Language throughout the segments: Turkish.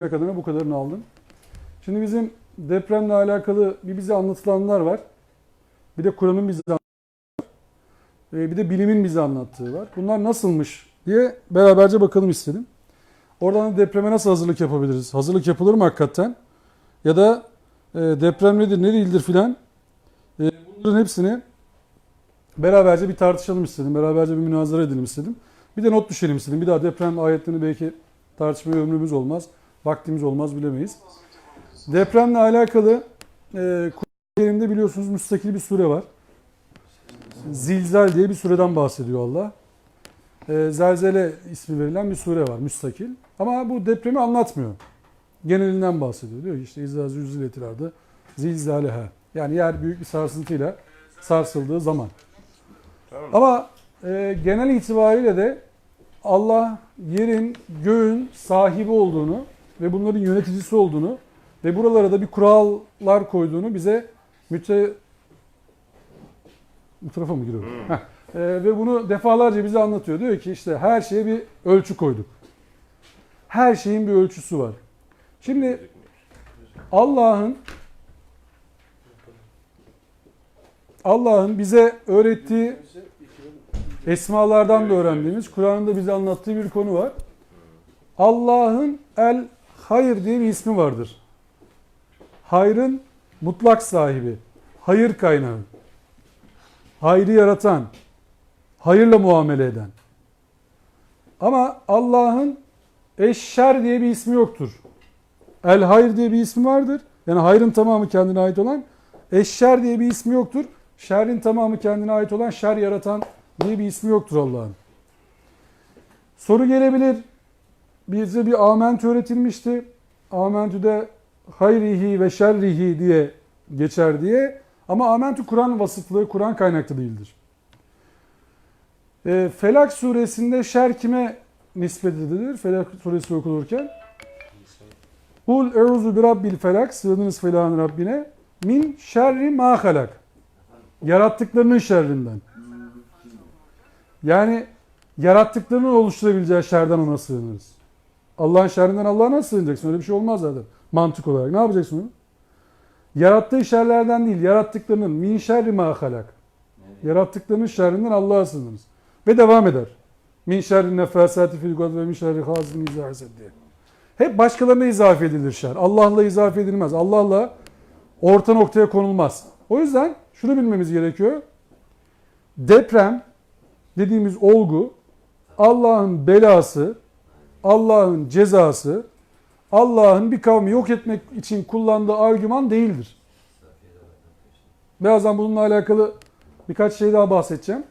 adına bu kadarını aldım. Şimdi bizim depremle alakalı bize anlatılanlar var. Bir de Kur'an'ın bize bir de bilimin bize anlattığı var. Bunlar nasılmış diye beraberce bakalım istedim. Oradan depreme nasıl hazırlık yapabiliriz? Hazırlık yapılır mı hakikaten? Ya da deprem nedir, ne değildir filan. Bunların hepsini beraberce bir tartışalım istedim. Beraberce bir münazara edelim istedim. Bir de not düşelim istedim. Bir daha deprem ayetlerini belki tartışmaya ömrümüz olmaz. Vaktimiz olmaz, bilemeyiz. Depremle alakalı Kur'an-ı Kerim'de biliyorsunuz müstakil bir sure var. Zilzal diye bir sureden bahsediyor Allah. Zelzele ismi verilen bir sure var, müstakil. Ama bu depremi anlatmıyor. Genelinden bahsediyor. Diyor ki işte İzâ zülziletil ardı zilzâleha. Yani yer büyük bir sarsıntıyla sarsıldığı zaman. Tamam. Ama genel itibariyle de Allah yerin, göğün sahibi olduğunu ve bunların yöneticisi olduğunu ve buralara da bir kurallar koyduğunu bize bu tarafa mı giriyor? Ve bunu defalarca bize anlatıyor. Diyor ki işte her şeye bir ölçü koyduk. Her şeyin bir ölçüsü var. Şimdi Allah'ın bize öğrettiği esmalardan da öğrendiğimiz, Kur'an'ın da bize anlattığı bir konu var. Allah'ın El Hayır diye bir ismi vardır. Hayrın mutlak sahibi, hayır kaynağı, hayrı yaratan, hayırla muamele eden. Ama Allah'ın Eşşer diye bir ismi yoktur. El Hayır diye bir ismi vardır. Yani hayrın tamamı kendine ait olan. Eşşer diye bir ismi yoktur. Şerrin tamamı kendine ait olan, şer yaratan diye bir ismi yoktur Allah'ın. Soru gelebilir. Bize bir amentü öğretilmişti. Amentü'de hayrihi ve şerrihi diye geçer diye. Ama amentü Kur'an vasıflı, Kur'an kaynaklı değildir. Felak suresinde şer kime nispet edilir? Felak suresi okunurken. Kul euzu bi rabbil felak, sığınırız felağın Rabbine. Min şerri ma halak. Yarattıklarının şerrinden. Yani yarattıklarının oluşturabileceği şerden ona sığınırız. Allah'ın şerrinden Allah'a nasıl sığınacaksın? Öyle bir şey olmaz zaten. Mantık olarak. Ne yapacaksın onu? Yarattığı şerlerden değil, yarattıklarının min şerri ma halak. Yarattıklarının şerrinden Allah'a sığınırız. Ve devam eder. Min şerri nefâsâti fil ukad ve min şerri hâsidin izâ hased diye. Hep başkalarına izafe edilir şer. Allah'la izafe edilmez. Allah'la orta noktaya konulmaz. O yüzden şunu bilmemiz gerekiyor. Deprem dediğimiz olgu Allah'ın belası, Allah'ın cezası, Allah'ın bir kavmi yok etmek için kullandığı argüman değildir. Birazdan bununla alakalı birkaç şey daha bahsedeceğim.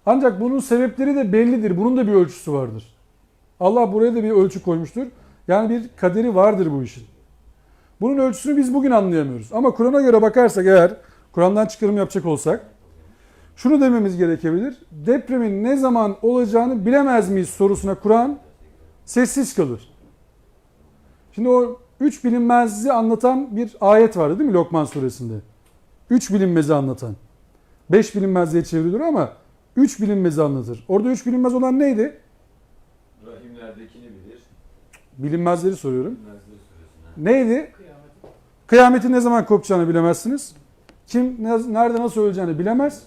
Ancak bunun sebepleri de bellidir. Bunun da bir ölçüsü vardır. Allah buraya da bir ölçü koymuştur. Yani bir kaderi vardır bu işin. Bunun ölçüsünü biz bugün anlayamıyoruz. Ama Kur'an'a göre bakarsak eğer, Kur'an'dan çıkarım yapacak olsak, şunu dememiz gerekebilir. Depremin ne zaman olacağını bilemez miyiz sorusuna Kur'an sessiz kalır. Şimdi o 3 bilinmezi anlatan bir ayet vardı değil mi Lokman suresinde? 3 bilinmezi anlatan. 5 bilinmez diye çevrilir ama 3 bilinmezi anlatır. Orada 3 bilinmez olan neydi? Rahimlerdekini bilir. Bilinmezleri soruyorum. Neydi? Kıyametin ne zaman kopacağını bilemezsiniz. Kim nerede nasıl öleceğini bilemez.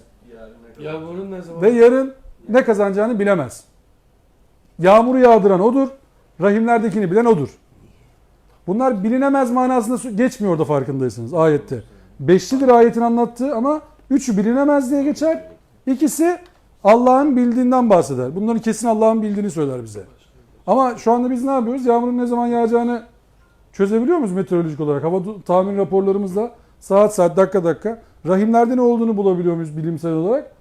Yağmurun ne zaman? Ve yarın ne kazanacağını bilemez. Yağmuru yağdıran odur. Rahimlerdekini bilen odur. Bunlar bilinemez manasında geçmiyor orada farkındaysanız ayette. Beşlidir ayetin anlattığı ama üçü bilinemez diye geçer. İkisi Allah'ın bildiğinden bahseder. Bunların kesin Allah'ın bildiğini söyler bize. Ama şu anda biz ne yapıyoruz? Yağmurun ne zaman yağacağını çözebiliyor muyuz meteorolojik olarak? Hava tahmin raporlarımızla saat dakika rahimlerde ne olduğunu bulabiliyor muyuz bilimsel olarak?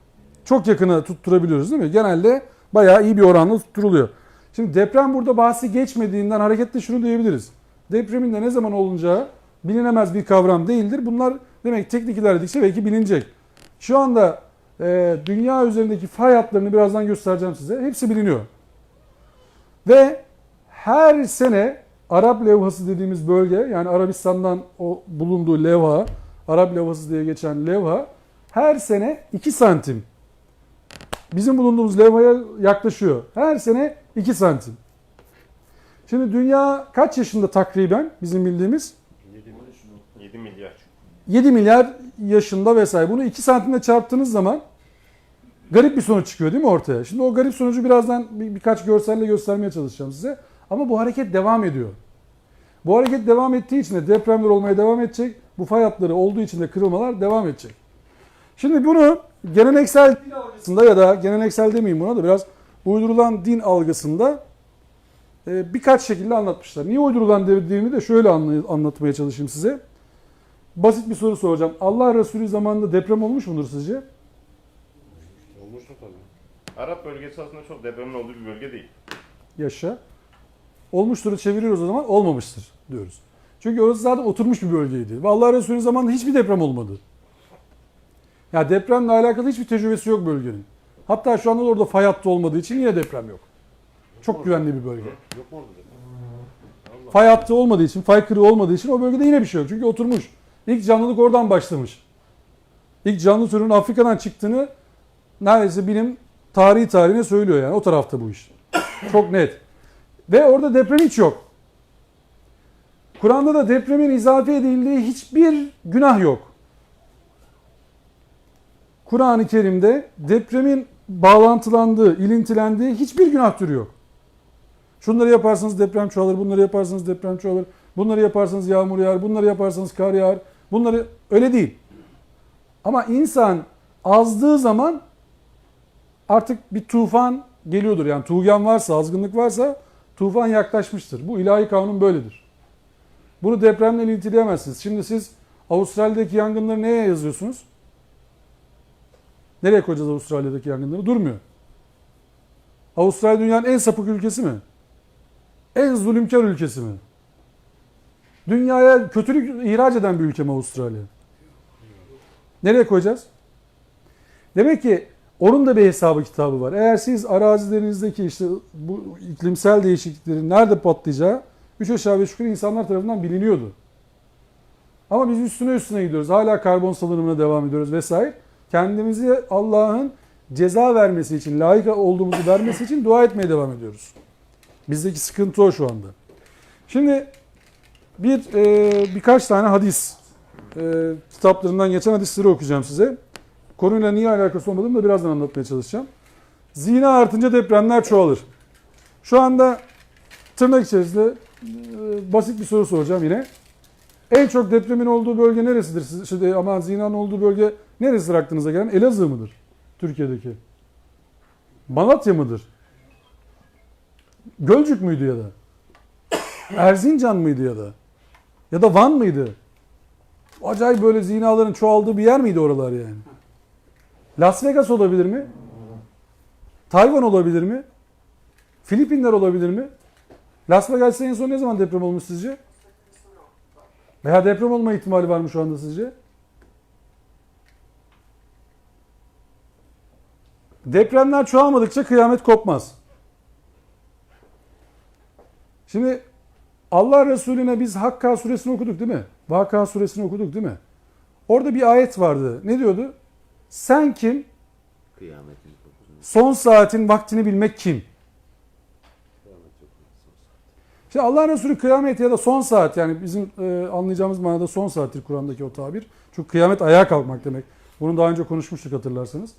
Çok yakına tutturabiliyoruz değil mi? Genelde bayağı iyi bir oranla tutturuluyor. Şimdi deprem burada bahsi geçmediğinden hareketle şunu diyebiliriz. Depremin de ne zaman olunacağı bilinemez bir kavram değildir. Bunlar demek teknik ilerledikçe belki bilinecek. Şu anda dünya üzerindeki fay hatlarını birazdan göstereceğim size. Hepsi biliniyor. Ve her sene Arap levhası dediğimiz bölge, yani Arabistan'dan o bulunduğu levha, Arap levhası diye geçen levha her sene 2 santim. Bizim bulunduğumuz levhaya yaklaşıyor. Her sene 2 santim. Şimdi dünya kaç yaşında takriben bizim bildiğimiz? 7 milyar. 7 milyar yaşında vesaire. Bunu 2 santimle çarptığınız zaman garip bir sonuç çıkıyor değil mi ortaya? Şimdi o garip sonucu birazdan birkaç görselle göstermeye çalışacağım size. Ama bu hareket devam ediyor. Bu hareket devam ettiği için de depremler olmaya devam edecek. Bu fay hatları olduğu için de kırılmalar devam edecek. Şimdi bunu geleneksel din algısında ya da geleneksel demeyeyim buna da biraz uydurulan din algısında birkaç şekilde anlatmışlar. Niye uydurulan dediğimi de şöyle anlatmaya çalışayım size. Basit bir soru soracağım. Allah Resulü zamanında deprem olmuş mudur sizce? Olmuştur tabii. Arap bölgesi aslında çok depremin olduğu bir bölge değil. Yaşa. Olmuştur'u çeviriyoruz o zaman olmamıştır diyoruz. Çünkü orası zaten oturmuş bir bölgeydi. Ve Allah Resulü zamanında hiçbir deprem olmadı. Ya depremle alakalı hiçbir tecrübesi yok bölgenin. Hatta şu anda da orada fay hattı olmadığı için yine deprem yok. Çok güvenli bir bölge. Yok mu orada deprem? Fay hattı olmadığı için, fay kırığı olmadığı için o bölgede yine bir şey yok. Çünkü oturmuş. İlk canlılık oradan başlamış. İlk canlı türünün Afrika'dan çıktığını neredeyse bilim tarihine söylüyor yani. O tarafta bu iş. Çok net. Ve orada deprem hiç yok. Kur'an'da da depremin izafe edildiği hiçbir günah yok. Kur'an-ı Kerim'de depremin bağlantılandığı, ilintilendiği hiçbir günah türü yok. Şunları yaparsanız deprem çoğalır, bunları yaparsanız deprem çoğalır, bunları yaparsanız yağmur yağar, bunları yaparsanız kar yağar. Bunları öyle değil. Ama insan azdığı zaman artık bir tufan geliyordur. Yani tuğyan varsa, azgınlık varsa tufan yaklaşmıştır. Bu ilahi kanun böyledir. Bunu depremle ilintileyemezsiniz. Şimdi siz Avustralya'daki yangınları neye yazıyorsunuz? Nereye koyacağız Avustralya'daki yangınları? Durmuyor. Avustralya dünyanın en sapık ülkesi mi? En zulümkar ülkesi mi? Dünyaya kötülük ihraç eden bir ülke mi Avustralya? Nereye koyacağız? Demek ki onun da bir hesabı kitabı var. Eğer siz arazilerinizdeki işte bu iklimsel değişikliklerin nerede patlayacağı 3 aşağı 5 yukarı insanlar tarafından biliniyordu. Ama biz üstüne gidiyoruz. Hala karbon salınımına devam ediyoruz vesaire. Kendimizi Allah'ın ceza vermesi için, layık olduğumuzu vermesi için dua etmeye devam ediyoruz. Bizdeki sıkıntı o şu anda. Şimdi birkaç tane hadis kitaplarından geçen hadisleri okuyacağım size. Konuyla niye alakası olmadığını da birazdan anlatmaya çalışacağım. Zina artınca depremler çoğalır. Şu anda tırnak içerisinde basit bir soru soracağım yine. En çok depremin olduğu bölge neresidir? Ama zinanın olduğu bölge neresidir aklınıza gelen? Elazığ mıdır? Türkiye'deki. Malatya mıdır? Gölcük müydü ya da? Erzincan mıydı ya da? Ya da Van mıydı? Acayip böyle zinaların çoğaldığı bir yer miydi oralar yani? Las Vegas olabilir mi? Tayvan olabilir mi? Filipinler olabilir mi? Las Vegas'ta en son ne zaman deprem olmuş sizce? Veya deprem olma ihtimali var mı şu anda sizce? Depremler çoğalmadıkça kıyamet kopmaz. Şimdi Allah Resulüne biz Hakka suresini okuduk değil mi? Vaka suresini okuduk değil mi? Orada bir ayet vardı. Ne diyordu? Sen kim? Kıyametin Son saatin vaktini bilmek kim? Şimdi Allah Resulü kıyamet ya da son saat yani bizim anlayacağımız manada son saattir Kur'an'daki o tabir. Çünkü kıyamet ayağa kalkmak demek. Bunu daha önce konuşmuştuk hatırlarsanız.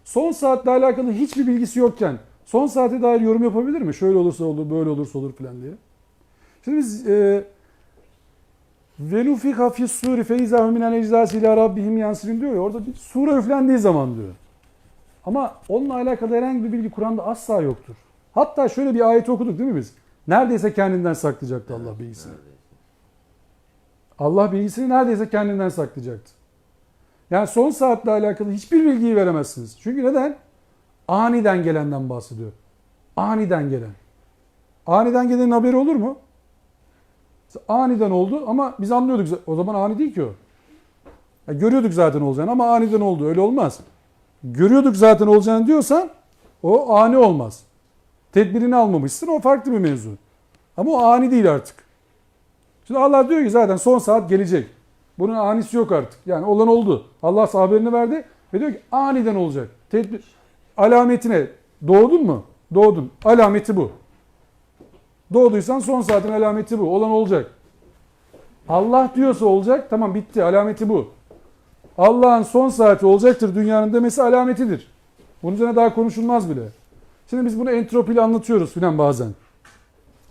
Son saatle alakalı hiçbir bilgisi yokken son saate dair yorum yapabilir mi? Şöyle olursa olur, böyle olursa olur falan diye. Şimdi biz وَنُفِخَ فِي السُّورِ فَاِذَا هُمْ مِنَ الْاَجْدَاسِ اِلَى رَبِّهِمْ يَنْسِلُونَ diyor ya orada bir sure üflendiği zaman diyor. Ama onunla alakalı herhangi bir bilgi Kur'an'da asla yoktur. Hatta şöyle bir ayet okuduk değil mi biz? Neredeyse kendinden saklayacaktı Allah bilgisini. Allah bilgisini neredeyse kendinden saklayacaktı. Yani son saatle alakalı hiçbir bilgiyi veremezsiniz. Çünkü neden? Aniden gelenden bahsediyor. Aniden gelen. Aniden gelenin haberi olur mu? Aniden oldu ama biz anlıyorduk. O zaman ani değil ki o. Ya görüyorduk zaten olacağını ama aniden oldu. Öyle olmaz. Görüyorduk zaten olacağını diyorsan o ani olmaz. Tedbirini almamışsın o farklı bir mevzu. Ama o ani değil artık. Şimdi Allah diyor ki zaten son saat gelecek. Bunun anisi yok artık. Yani olan oldu. Allah haberini verdi ve diyor ki aniden olacak. Tedbir alametine doğdun mu? Doğdun. Alameti bu. Doğduysan son saatin alameti bu. Olan olacak. Allah diyorsa olacak. Tamam bitti. Alameti bu. Allah'ın son saati olacaktır dünyanın demesi alametidir. Bunun üzerine daha konuşulmaz bile. Şimdi biz bunu entropiyle anlatıyoruz filan bazen.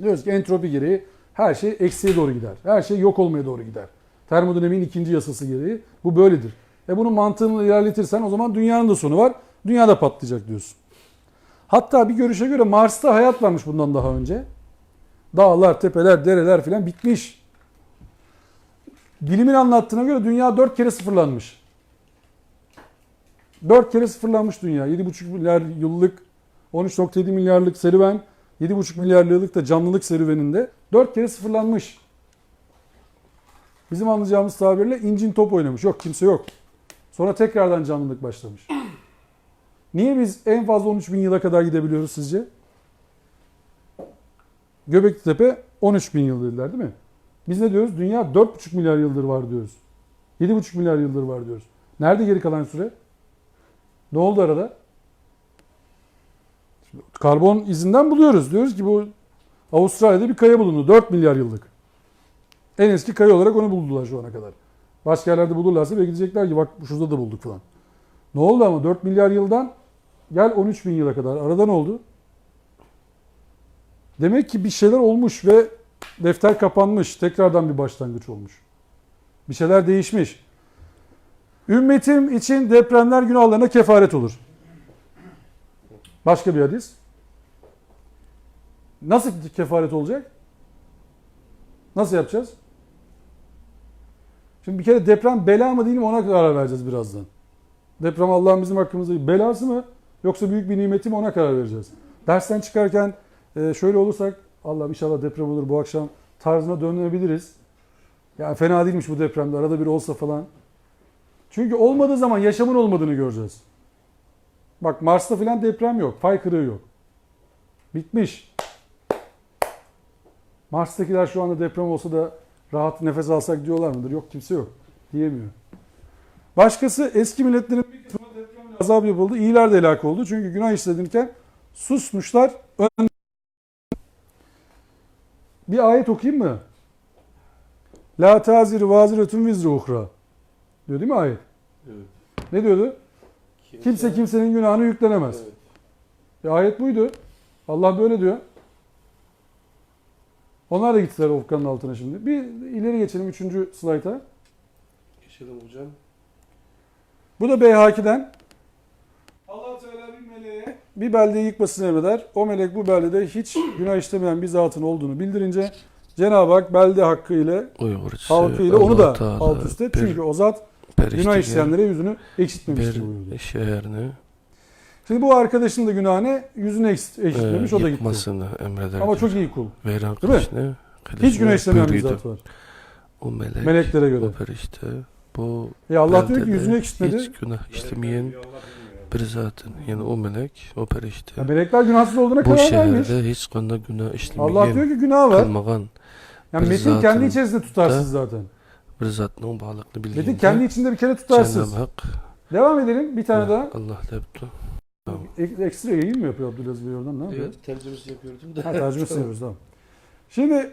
Diyoruz ki entropi gereği her şey eksiye doğru gider. Her şey yok olmaya doğru gider. Termodinamiğin ikinci yasası gereği bu böyledir. Bunun mantığını ilerletirsen o zaman dünyanın da sonu var. Dünya da patlayacak diyorsun. Hatta bir görüşe göre Mars'ta hayat varmış bundan daha önce. Dağlar, tepeler, dereler filan bitmiş. Bilimin anlattığına göre dünya 4 kere sıfırlanmış. 4 kere sıfırlanmış dünya. 7,5 milyar yıllık 13,7 milyarlık serüven, 7,5 milyar yıllık da canlılık serüveninde 4 kere sıfırlanmış. Bizim anlayacağımız tabirle incin top oynamış. Yok, kimse yok. Sonra tekrardan canlılık başlamış. Niye biz en fazla 13 bin yıla kadar gidebiliyoruz sizce? Göbekli Tepe 13 bin yıl dediler değil mi? Biz ne diyoruz? Dünya 4,5 milyar yıldır var diyoruz. 7,5 milyar yıldır var diyoruz. Nerede geri kalan süre? Ne oldu arada? Şimdi karbon izinden buluyoruz. Diyoruz ki bu Avustralya'da bir kaya bulundu. 4 milyar yıllık. En eski kaya olarak onu buldular şu ana kadar. Başka yerlerde bulurlarsa belki diyecekler ki bak şurada da bulduk falan. Ne oldu ama 4 milyar yıldan gel 13 bin yıla kadar. Arada ne oldu? Demek ki bir şeyler olmuş ve defter kapanmış. Tekrardan bir başlangıç olmuş. Bir şeyler değişmiş. Ümmetim için depremler günahlarına kefaret olur. Başka bir hadis. Nasıl kefaret olacak? Nasıl yapacağız? Şimdi bir kere deprem bela mı değil mi ona karar vereceğiz birazdan. Deprem Allah'ın bizim hakkımızda belası mı yoksa büyük bir nimeti mi ona karar vereceğiz. Dersten çıkarken şöyle olursak Allah inşallah deprem olur bu akşam tarzına dönebiliriz. Ya fena değilmiş bu depremde arada bir olsa falan. Çünkü olmadığı zaman yaşamın olmadığını göreceğiz. Bak Mars'ta falan deprem yok. Fay kırığı yok. Bitmiş. Mars'takiler şu anda deprem olsa da rahat nefes alsak diyorlar mıdır? Yok kimse yok. Diyemiyor. Başkası eski milletlerin bir kısmına depremle azap yapıldı. İyiler de helak oldu. Çünkü günah işledilirken susmuşlar. Bir ayet okuyayım mı? La tazir vaziretun vizru uhra. Diyor değil mi ayet? Evet. Ne diyordu? Kimse kimsenin günahını yüklenemez. Evet. Ayet buydu. Allah böyle diyor. Onlar da gittiler Ofkan'ın altına şimdi. Bir ileri geçelim 3. slayta. Geçelim hocam. Bu da Beyhaki'den. Allah Teala bir meleğe bir beldeyi yıkmasını emreder. O melek bu beldede hiç günah işlemeyen bir zatın olduğunu bildirince Cenab-ı Hak belde hakkı ile halkı ile onu da alt üst et. Çünkü o zat günah işleyenlere yüzünü eksiltmemiştir buyurdu. Şehrini Şimdi bu arkadaşın da günahı ne? Yüzünü eksiltmemiş o da gitti. yıkmasını emreder. Ama çok iyi kul. Veyran Değil mi? kılıçını, Hiç günah işlemeyen bir zat var. O melek, Meleklere göre. o perişte, bu Allah diyor ki beldede yüzünü eksiltmedi. hiç günah işlemeyen bir zatın. Yani o melek, o perişte. Ya melekler günahsız olduğuna Bu karar vermiş. şehirde hiç konuda günah işlemeyen. Allah diyor ki günah var. Kılmagan Yani bir metin zatın kendi içerisinde tutarsız da zaten. bir zatın bağlılıklı bildiğinde. Metin kendi içinde bir kere tutarsız. Cenab-ı Hak Devam edelim. Bir tane daha. Allah yaptı. Tamam. Ekstra yayın mı yapıyor Abdülaziz Bey oradan? Ne yapıyor? Evet, tercümesi yapıyordum da. Ha, tercümesi yapıyoruz tamam. Şimdi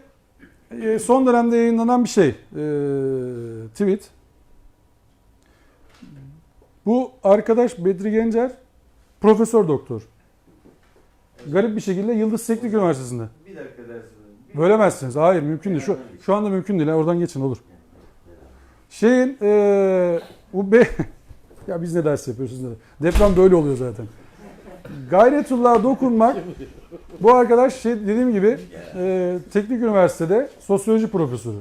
son dönemde yayınlanan bir şey. Tweet. Bu arkadaş Bedri Gencer profesör doktor. Garip bir şekilde Yıldız Teknik Üniversitesi'nde. Bir dakika dersi. Bölemezsiniz. Hayır mümkün değil. Şu anda mümkün değil. Oradan geçin olur. Şeyin ya biz ne ders yapıyoruz siz ne? Deprem böyle oluyor zaten. Gayretullah'a dokunmak bu arkadaş dediğim gibi teknik üniversitede sosyoloji profesörü.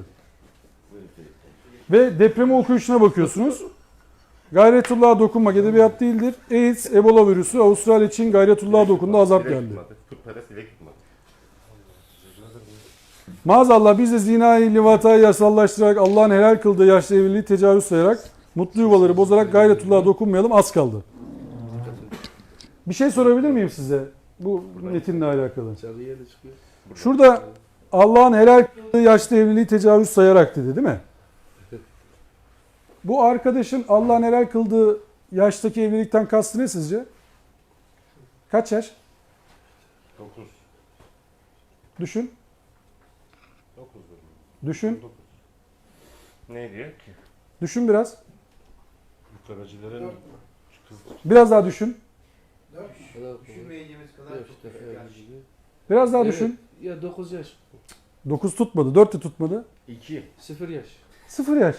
Ve depremi okuyuşuna bakıyorsunuz. Gayretullah'a dokunmak edebiyat değildir. AIDS, Ebola virüsü, Avustralya, Çin Gayretullah'a dokundu azap geldi. Maazallah biz de zinayı, livatayı yasallaştırarak Allah'ın helal kıldığı yaşlı evliliği tecavüz sayarak mutlu yuvaları bozarak Gayretullah'a dokunmayalım az kaldı. Bir şey sorabilir miyim size bu metinle alakalı? Şurada Allah'ın helal kıldığı yaşlı evliliği tecavüz sayarak dedi değil mi? Bu arkadaşın Allah'ın helal kıldığı yaştaki evlilikten kastı ne sizce? Kaç yaş? 9. Düşün. Düşün. Ne diyor ki? Düşün biraz. Yukarıcıların Biraz daha düşün. Düşünmeyeceğimiz kadar Yok çok işte düşük öyle yaş. gibi. Biraz daha Evet. düşün. Ya 9 yaş. 9 tutmadı. 4 de tutmadı. 2. 0 yaş. 0 yaş.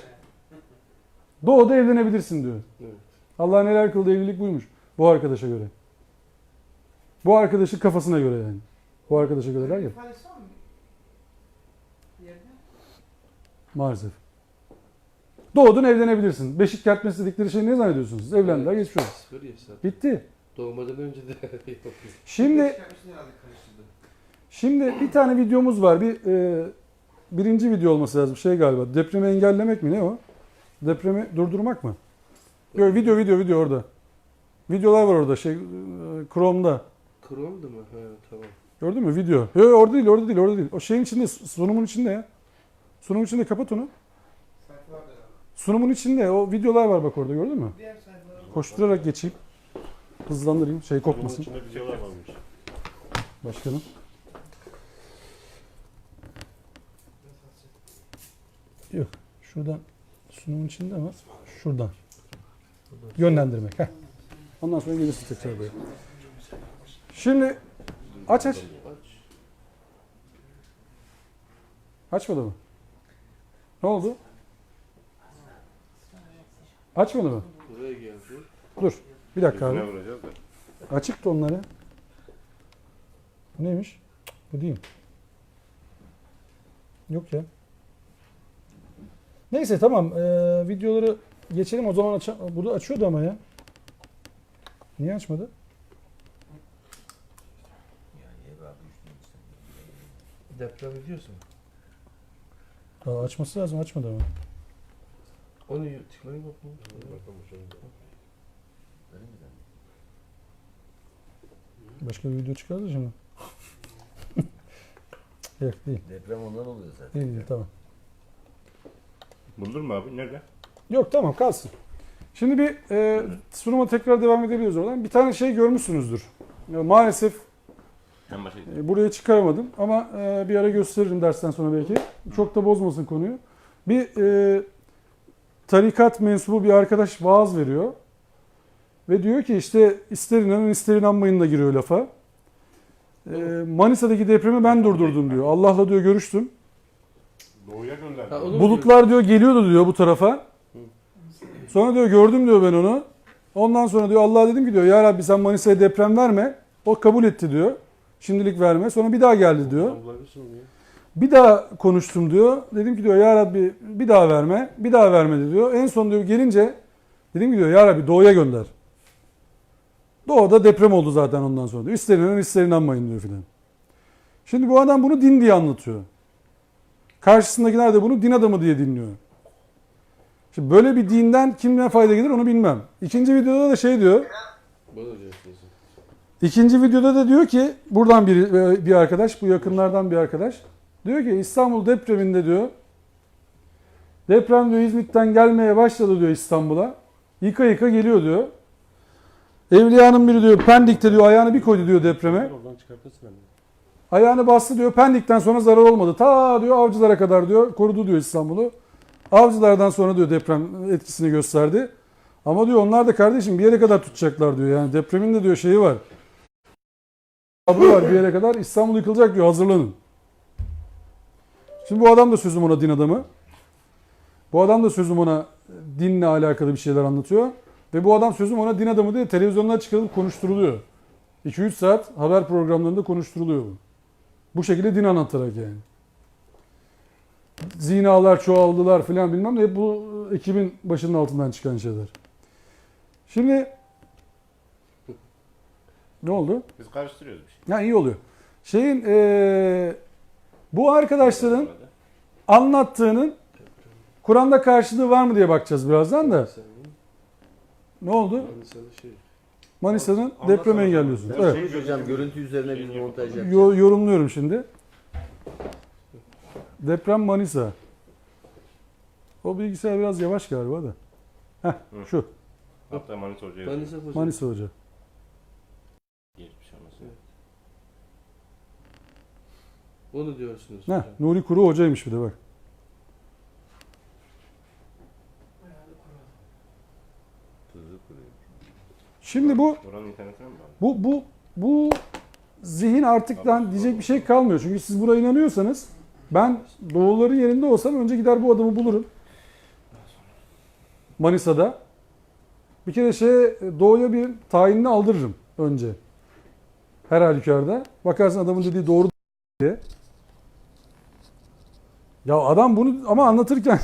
Doğuda evlenebilirsin diyor. Evet. Allah neler kıldı, evlilik buymuş. Bu arkadaşa göre. Bu arkadaşın kafasına göre yani. Bu arkadaşa göre der ya. İfadesi var mı? Yerde. Maalesef. Doğdun evlenebilirsin. Beşik kertmesi dedikleri şey ne zannediyorsunuz siz? Evlendiler geçmiş olsun. 0 yaş zaten. Bitti. Doğmadan önce de yok. Şimdi Çıkarmışsın herhalde karıştırdı. Şimdi bir tane videomuz var. Birinci video olması lazım. Şey galiba. Depremi engellemek mi ne o? Depremi durdurmak mı? Yok, video orada. Videolar var orada Chrome'da. Chrome'du mu? Ha tamam. Gördün mü video? Yok orada değil. O şeyin içinde, sunumun içinde ya. Sunumun içinde, kapat onu. Sayfalar da var. Sunumun içinde o videolar var bak orada, gördün mü? Diğer sayfalara Koşturarak geçeyim. Hızlandırayım. Bunun Kopmasın. içinde videolar varmış. Başkanım. Yok. Şuradan sunumun içinde ama şuradan. Yönlendirmek. Heh. Ondan sonra gelirsin tekrar buraya. Şimdi aç. Aç. Açmadı mı? Ne oldu? Açmadı mı? Buraya geldi. Dur. Bir dakika abi. Yüzüne vuracağız da. Açıktı onları. Bu neymiş? Cık, bu değil. Yok ya. Neyse tamam. Videoları geçelim. O zaman burada açıyordu ama ya. Niye açmadı? Deprem videosu mu? Daha açması lazım. Açmadı ama. Onu tıklayın bakayım. Başka bir video çıkardı şimdi. Yok değil. Deprem ondan oluyor zaten. Değil tamam. Buldun mu abi? Nerede? Yok tamam kalsın. Şimdi bir sunuma tekrar devam edebiliriz oradan. Bir tane şey görmüşsünüzdür. Maalesef En başa buraya çıkaramadım ama bir ara gösteririm dersten sonra belki. Çok da bozmasın konuyu. Bir tarikat mensubu bir arkadaş vaaz veriyor. Ve diyor ki işte ister inanın ister inanmayın da giriyor lafa. Manisa'daki depremi ben durdurdum diyor. Allah'la diyor görüştüm. Doğuya gönderdi. Ha, onu Bulutlar diyor geliyordu diyor bu tarafa. Sonra diyor gördüm diyor ben onu. Ondan sonra diyor Allah'a dedim ki diyor ya Rabbi sen Manisa'ya deprem verme. O kabul etti diyor. Şimdilik verme. Sonra bir daha geldi diyor. Bir daha konuştum diyor. Dedim ki diyor ya Rabbi bir daha verme. Bir daha vermedi diyor. En son diyor gelince dedim ki diyor ya Rabbi doğuya gönder. Doğuda deprem oldu zaten ondan sonra diyor. İster inanın ister inanmayın diyor filan. Şimdi bu adam bunu din diye anlatıyor. Karşısındakiler de bunu din adamı diye dinliyor. Şimdi böyle bir dinden kimden fayda gelir onu bilmem. İkinci videoda da şey diyor. Bana diyorsunuz. İkinci videoda da diyor ki buradan bir arkadaş, bu yakınlardan bir arkadaş diyor ki İstanbul depreminde diyor deprem diyor İzmit'ten gelmeye başladı diyor İstanbul'a. Yıka yıka geliyor diyor. Evliyanın biri diyor Pendik'te diyor ayağını bir koydu diyor depreme. Oradan çıkartırsın anne. Ayağını bastı diyor Pendik'ten sonra zarar olmadı. Ta diyor Avcılar'a kadar diyor korudu diyor İstanbul'u. Avcılardan sonra diyor deprem etkisini gösterdi. Ama diyor onlar da kardeşim bir yere kadar tutacaklar diyor. Yani depremin de diyor şeyi var. Sabrı var bir yere kadar. İstanbul yıkılacak diyor hazırlanın. Şimdi bu adam da sözüm ona din adamı. Bu adam da sözüm ona dinle alakalı bir şeyler anlatıyor. Ve bu adam sözüm ona din adamı diye televizyonlara çıkarılıp konuşturuluyor. 2-3 saat haber programlarında konuşturuluyor bu. Bu şekilde din anlatarak yani. Zinalar çoğaldılar filan bilmem ne hep bu ekibin başının altından çıkan şeyler. Şimdi ne oldu? Biz karıştırıyoruz bir şey. Ya iyi oluyor. Bu arkadaşların anlattığının Kur'an'da karşılığı var mı diye bakacağız birazdan da. Ne oldu? Manisa'da şey. Manisa'nın depremi engelliyorsun. Evet. Şey hocam görüntü üzerine bir montaj yapacağız. Yorumluyorum şimdi. Deprem Manisa. O bilgisayar biraz yavaş galiba da. Heh, şu. Hatta Manisa Hoca'ya yazıyor. Manisa hocam. Manisa Hoca. Geçmiş olmasın. Onu diyorsunuz. Heh, hocam. Nuri Kuru Hoca'ymış bir de bak. Şimdi bu Oranın internetine mi bağlı? bu zihin artık lan diyecek bir şey kalmıyor. Çünkü siz buna inanıyorsanız ben doğuların yerinde olsam önce gider bu adamı bulurum. Manisa'da. Bir kere doğuya bir tayinini aldırırım önce. Her halükarda. Bakarsın adamın dediği doğru diye. Ya adam bunu ama anlatırken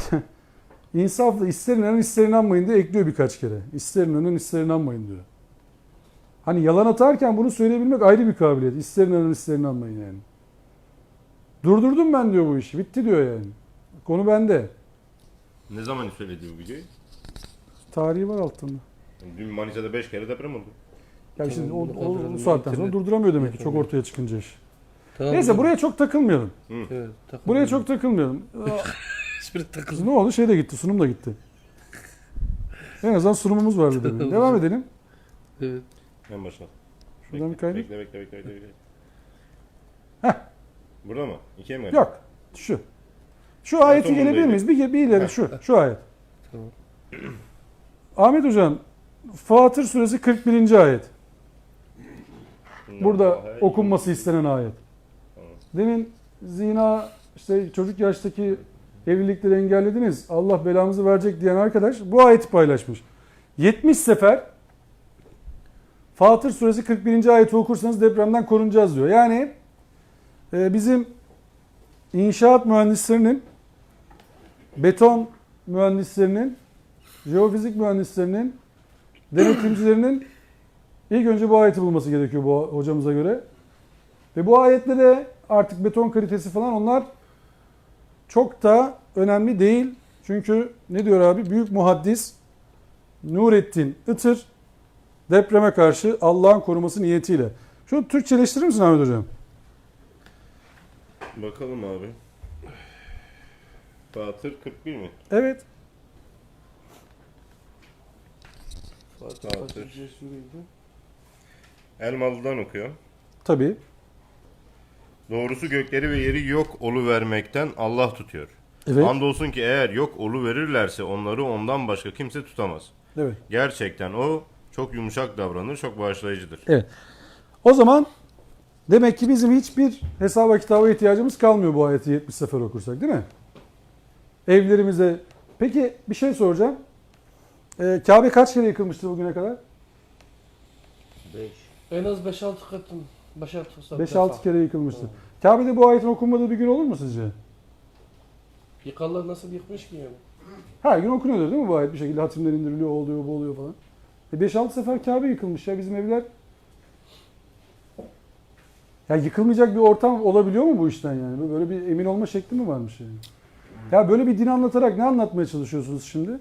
insaflı ister inanın ister inanmayın diye ekliyor birkaç kere. İster inanın ister inanmayın diyor. Hani yalan atarken bunu söyleyebilmek ayrı bir kabiliyet. İster inanın ister inanmayın yani. Durdurdum ben diyor bu işi. Bitti diyor yani. Konu bende. Ne zaman söyledi bu videoyu? Tarihi var altında. Dün Manisa'da 5 kere deprem oldu. Ya şimdi Tamam, o hazırladım. saatten sonra İnternet- durduramıyor demek ki çok Yapamıyor. ortaya çıkınca iş. Tamam, Neyse hocam. buraya çok takılmayalım. Evet, takıldım. Buraya çok takılmayalım. Hiçbiri takıldı. Ne oldu? Şey de gitti. Sunum da gitti. En azından sunumumuz vardı demin. Devam edelim. Evet. En başla. Şuradan bir kaydır. Bekle. Heh. Burada mı? İkiye mi? Yok. Şu ayeti sonundaydı. gelebilir miyiz? Bir ileri şu ayet. Tamam. Ahmet Hocam Fatır suresi 41. ayet. Burada okunması istenen ayet. Tamam. Demin zina işte çocuk yaştaki evlilikleri engellediniz. Allah belamızı verecek diyen arkadaş bu ayeti paylaşmış. 70 sefer Fatır suresi 41. ayeti okursanız depremden korunacağız diyor. Yani bizim inşaat mühendislerinin, beton mühendislerinin, jeofizik mühendislerinin, denetimcilerinin ilk önce bu ayeti bulması gerekiyor bu hocamıza göre. Ve bu ayette de artık beton kalitesi falan onlar çok da önemli değil. Çünkü ne diyor abi? Büyük muhaddis Nurettin Itır depreme karşı Allah'ın koruması niyetiyle. Şunu Türkçeleştirir misin Ahmet Hocam? Bakalım abi. Fatır 41 mi? Evet. Fatır. Elmalı'dan okuyor. Tabii. Doğrusu gökleri ve yeri yok oluvermekten Allah tutuyor. Evet. Andolsun ki eğer yok oluverirlerse onları ondan başka kimse tutamaz. Evet. Gerçekten o çok yumuşak davranır, çok bağışlayıcıdır. Evet. O zaman demek ki bizim hiçbir hesaba kitaba ihtiyacımız kalmıyor bu ayeti 70 sefer okursak değil mi? Evlerimize. Peki bir şey soracağım. Kabe kaç kere yıkılmıştır bugüne kadar? 5. En az 5-6 katın. 5-6 kere yıkılmıştır. Kabe'de bu ayetin okunmadığı bir gün olur mu sizce? Yıkarlar nasıl yıkmış ki yani? Her gün okunuyordur değil mi bu ayet? Bir şekilde hatimler indiriliyor, oluyor, bu oluyor falan. 5-6 sefer Kabe yıkılmış ya bizim evler. Ya yıkılmayacak bir ortam olabiliyor mu bu işten yani? Böyle bir emin olma şekli mi varmış yani? Ya böyle bir din anlatarak ne anlatmaya çalışıyorsunuz şimdi?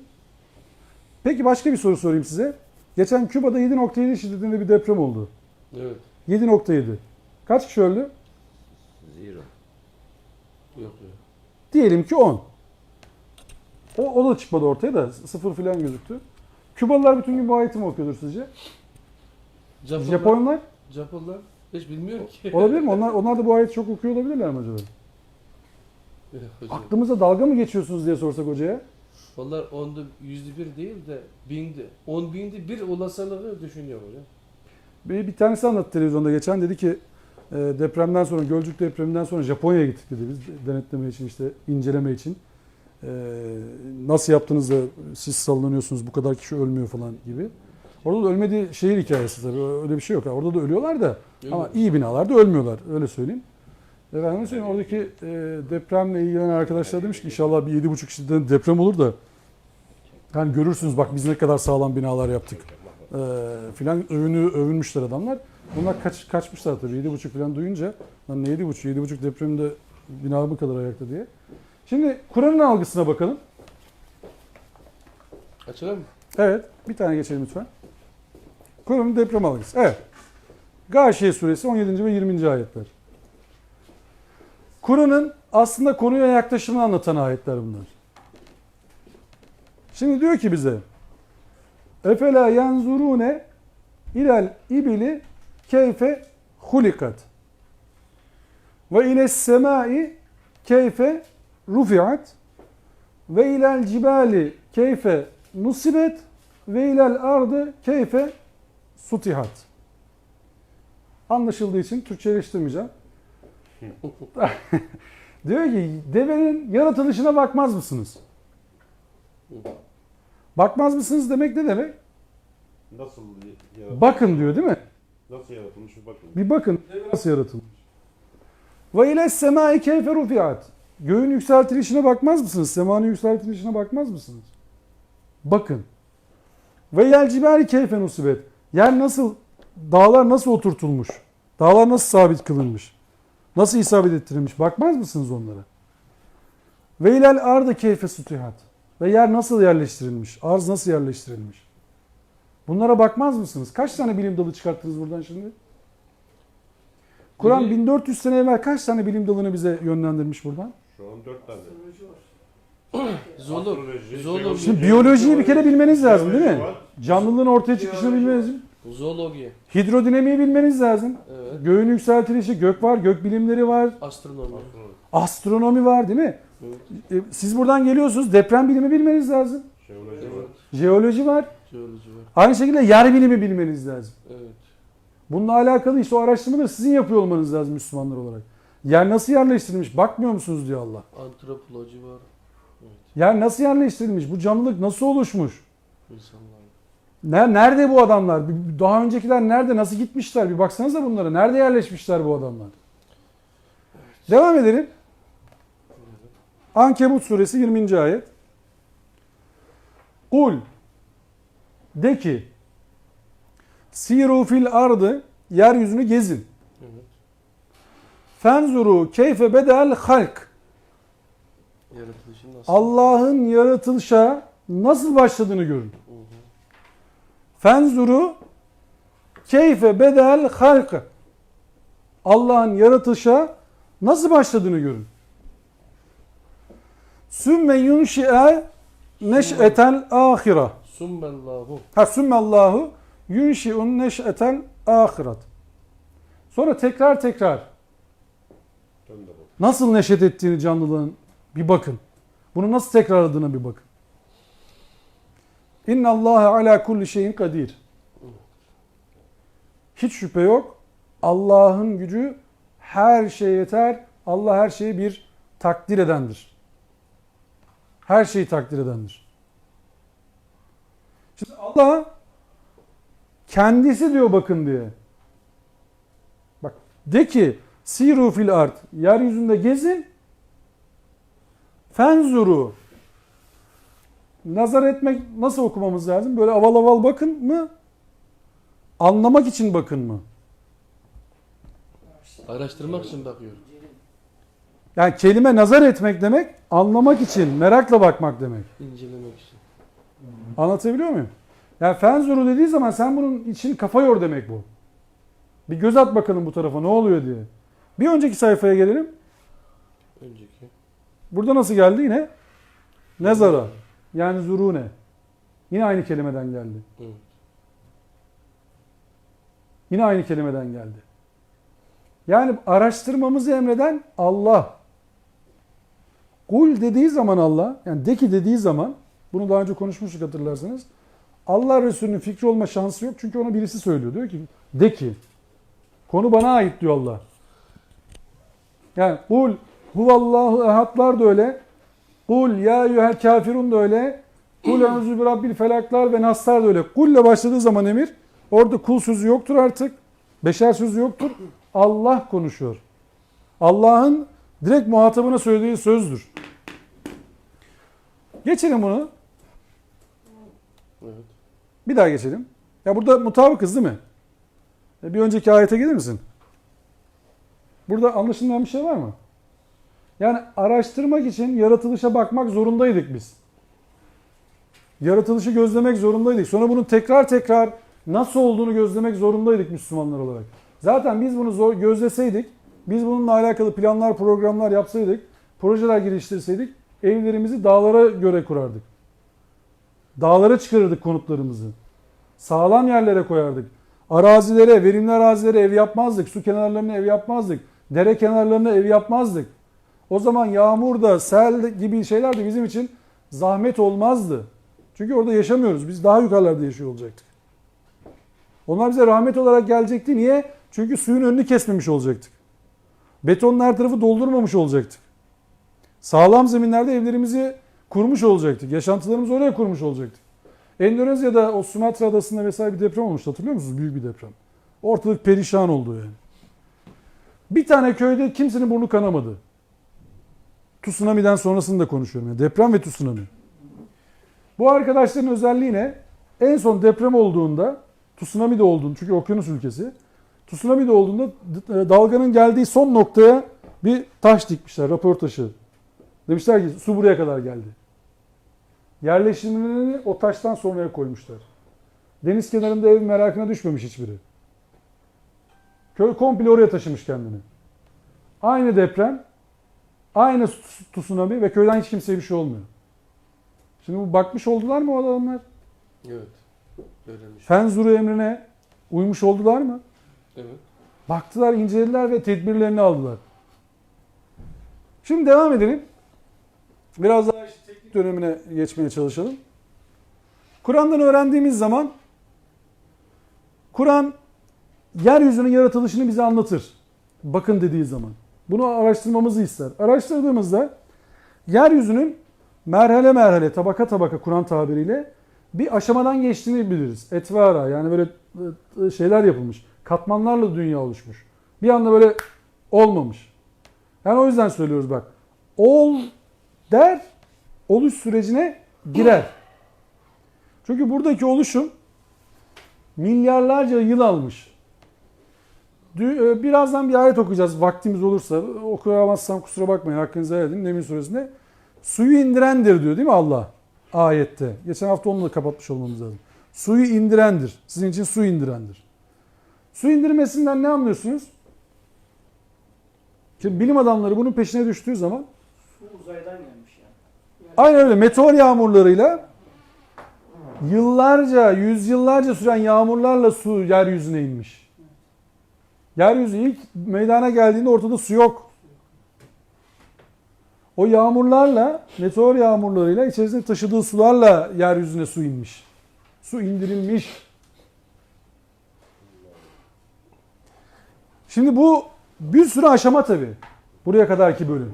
Peki başka bir soru sorayım size. Geçen Küba'da 7.7 şiddetinde bir deprem oldu. Evet. 7.7. Kaç kişi öldü? 0. Yok. Diyelim ki 10. O da çıkmadı ortaya da 0 falan gözüktü. Kübalılar bütün gün bu ayeti mi okuyordur sizce? Japonlar? Japonlar hiç bilmiyor ki. Olabilir mi? Onlar da bu ayeti çok okuyor olabilirler mi acaba? Hocam. Aklımıza dalga mı geçiyorsunuz diye sorsak hocaya? Onlar onda %1 değil de binde. 10 binde bir olasılığı düşünüyor hocam. Bir tanesi anlattı televizyonda geçen. Dedi ki depremden sonra, Gölcük depreminden sonra Japonya'ya gittik dedi biz denetleme için işte inceleme için. Nasıl yaptınız da siz sallanıyorsunuz bu kadar kişi ölmüyor falan gibi. Orada da ölmediği şehir hikayesi tabii öyle bir şey yok. Orada da ölüyorlar da ama iyi binalarda ölmüyorlar öyle söyleyeyim. Efendim söyleyeyim oradaki depremle ilgilenen arkadaşlar demiş ki inşallah bir 7.5 şiddetinde deprem olur da hani görürsünüz bak biz ne kadar sağlam binalar yaptık filan övünmüşler adamlar. Bunlar kaçmışlar tabii 7.5 filan duyunca lan ne 7.5 depremde bina mı kadar ayakta diye. Şimdi Kur'an'ın algısına bakalım. Açalım mı? Evet bir tane geçelim lütfen. Kur'an'ın deprem algısı. Evet. Gâşiye suresi 17. ve 20. ayetler. Kur'an'ın aslında konuya yaklaşımını anlatan ayetler bunlar. Şimdi diyor ki bize Efela yanzurune ilal ibili keyfe hulikat ve iles semai keyfe rufiat ve ilal cibali keyfe nusibet ve ilal ardı keyfe sutihat. Anlaşıldığı için Türkçeleştirmeyeceğim. Diyor ki devenin yaratılışına bakmaz mısınız? Bakmaz mısınız demek ne demek? Nasıl yaratılmış? Bakın diyor değil mi? Nasıl yaratılmış bir bakın. Bir bakın nasıl yaratılmış. Ve ile semai keyfe rufiat. Göğün yükseltilişine bakmaz mısınız? Semanın yükseltilişine bakmaz mısınız? Bakın. Ve yel cibali keyfe nusibet. Yer nasıl, dağlar nasıl oturtulmuş? Dağlar nasıl sabit kılınmış? Nasıl isabet ettirilmiş? Bakmaz mısınız onlara? Ve ilel ardı keyfe sutihat. Ve yer nasıl yerleştirilmiş? Arz nasıl yerleştirilmiş? Bunlara bakmaz mısınız? Kaç tane bilim dalı çıkarttınız buradan şimdi? Kur'an Biri- 1400 sene evvel kaç tane bilim dalını bize yönlendirmiş buradan? Şu an 4 tane. Zooloji. Şimdi biyolojiyi bir kere bilmeniz lazım değil mi? Jeoloji var. Canlılığın ortaya çıkışını bilmeniz lazım. Zoologi. Hidrodinamiği bilmeniz lazım. Evet. Göğün yükseltilişi, gök var, gök bilimleri var, Astronomi. astronomi var değil mi? Evet. Siz buradan geliyorsunuz, deprem bilimi bilmeniz lazım. Jeoloji var. Evet. Jeoloji var. Jeoloji var. Aynı şekilde yer bilimi bilmeniz lazım. Evet. Bununla alakalı işte o araştırmaları sizin yapıyor olmanız lazım Müslümanlar olarak. Yer nasıl yerleştirilmiş? Bakmıyor musunuz diyor Allah. Antropoloji var. Evet. Yer nasıl yerleştirilmiş? Bu canlılık nasıl oluşmuş? İnsanlar. Nerede bu adamlar? Daha öncekiler nerede? Nasıl gitmişler? Bir baksanıza bunlara. Nerede yerleşmişler bu adamlar? Devam edelim. Ankebut suresi 20. ayet. Kul de ki siru fil ardı yeryüzünü gezin. Evet. Fenzuru keyfe bedel halk. Yaratılışı nasıl? Allah'ın yaratılışa nasıl başladığını görün. Hı hı. Fenzuru keyfe bedel halk. Allah'ın yaratılışa nasıl başladığını görün. Sümme yunşi'e neş'etel ahira. Summellahu. Sümmellahu yunşi'un neş'etel ahirat. Sonra tekrar Dön de bak. nasıl neşet ettiğini canlılığın bir bakın. Bunu nasıl tekrarladığına bir bakın. İnna Allaha ala kulli şeyin kadir. Hiç şüphe yok. Allah'ın gücü her şeye yeter. Allah her şeyi bir takdir edendir. Her şeyi takdir edendir. Şimdi Allah kendisi diyor bakın diye. Bak de ki siru fil ard. Yeryüzünde gezin. Fenzuru. Nazar etmek nasıl okumamız lazım? Böyle aval aval bakın mı? Anlamak için bakın mı? Araştırmak için bakıyor. Yani kelime nazar etmek demek anlamak için, merakla bakmak demek. İncelemek için. Anlatabiliyor muyum? Yani fenzuru dediği zaman sen bunun için kafa yor demek bu. Bir göz at bakalım bu tarafa ne oluyor diye. Bir önceki sayfaya gelelim. Önceki. Burada nasıl geldi yine? Nezara. Yani zurune. Yine aynı kelimeden geldi. Evet. Yine aynı kelimeden geldi. Yani araştırmamızı emreden Allah. Kul dediği zaman Allah, yani de ki dediği zaman, bunu daha önce konuşmuştuk hatırlarsanız. Allah Resulü'nün fikri olma şansı yok çünkü ona birisi söylüyor. Diyor ki de ki. Konu bana ait diyor Allah. Yani kul huvallahu ehadlar da öyle. Kul ya eyyuhel kafirun da öyle. Kul eûzü bi rabbil felaklar ve naslar da öyle. Kul ile başladığı zaman emir orada kul sözü yoktur artık. Beşer sözü yoktur. Allah konuşuyor. Allah'ın direkt muhatabına söylediği sözdür. Geçelim bunu. Evet. Bir daha geçelim. Ya burada mutabıkız değil mi? Bir önceki ayete gelir misin? Burada anlaşılmayan bir şey var mı? Yani araştırmak için yaratılışa bakmak zorundaydık biz. Yaratılışı gözlemek zorundaydık. Sonra bunun tekrar nasıl olduğunu gözlemek zorundaydık Müslümanlar olarak. Zaten biz bunu gözleseydik, biz bununla alakalı planlar, programlar yapsaydık, projeler geliştirseydik, evlerimizi dağlara göre kurardık. Dağlara çıkarırdık konutlarımızı. Sağlam yerlere koyardık. Arazilere, verimli arazilere ev yapmazdık. Su kenarlarına ev yapmazdık. Dere kenarlarına ev yapmazdık. O zaman yağmur da, sel gibi şeyler de bizim için zahmet olmazdı. Çünkü orada yaşamıyoruz. Biz daha yukarılarda yaşıyor olacaktık. Onlar bize rahmet olarak gelecekti. Niye? Çünkü suyun önünü kesmemiş olacaktık. Betonun her tarafı doldurmamış olacaktık. Sağlam zeminlerde evlerimizi kurmuş olacaktık. Yaşantılarımızı oraya kurmuş olacaktık. Endonezya'da o Sumatra adasında vesaire bir deprem olmuştu. Hatırlıyor musunuz? Büyük bir deprem. Ortalık perişan oldu yani. Bir tane köyde kimsenin burnu kanamadı. Tsunami'den sonrasını da konuşuyorum. Yani deprem ve tsunami. Bu arkadaşların özelliği ne? En son deprem olduğunda, tsunami de olduğunda, çünkü okyanus ülkesi, tsunami de olduğunda dalganın geldiği son noktaya bir taş dikmişler, rapor taşı. Demişler ki su buraya kadar geldi. Yerleşimlerini o taştan sonraya koymuşlar. Deniz kenarında ev merakına düşmemiş hiçbiri. Köy komple oraya taşımış kendini. Aynı deprem, aynı tsunami ve köyden hiç kimseye bir şey olmuyor. Şimdi bu bakmış oldular mı o adamlar? Evet. Öğrenmiş. Fenzuru emrine uymuş oldular mı? Evet. Baktılar, incelediler ve tedbirlerini aldılar. Şimdi devam edelim. Biraz daha işte teknik dönemine geçmeye çalışalım. Kur'an'dan öğrendiğimiz zaman Kur'an yeryüzünün yaratılışını bize anlatır. Bakın dediği zaman. Bunu araştırmamızı ister. Araştırdığımızda yeryüzünün merhale merhale, tabaka tabaka Kur'an tabiriyle bir aşamadan geçtiğini biliriz. Etvara, yani böyle şeyler yapılmış. Katmanlarla dünya oluşmuş. Bir anda böyle olmamış. Yani o yüzden söylüyoruz bak. Ol der, oluş sürecine girer. Çünkü buradaki oluşum milyarlarca yıl almış. Birazdan bir ayet okuyacağız vaktimiz olursa. Okuyamazsam kusura bakmayın, hakkınızı helal edin. Neml suresinde. Suyu indirendir diyor değil mi Allah? Ayette. Geçen hafta onunla kapatmış olmamız lazım. Suyu indirendir. Sizin için su indirendir. Su indirmesinden ne anlıyorsunuz? Şimdi bilim adamları bunun peşine düştüğü zaman Su uzaydan gelmiş yani. aynen öyle meteor yağmurlarıyla yıllarca, yüzyıllarca süren yağmurlarla su yeryüzüne inmiş. Yeryüzü ilk meydana geldiğinde ortada su yok. O yağmurlarla, meteor yağmurlarıyla içerisinde taşıdığı sularla yeryüzüne su inmiş. Su indirilmiş. Şimdi bu bir sürü aşama tabii. Buraya kadarki bölüm.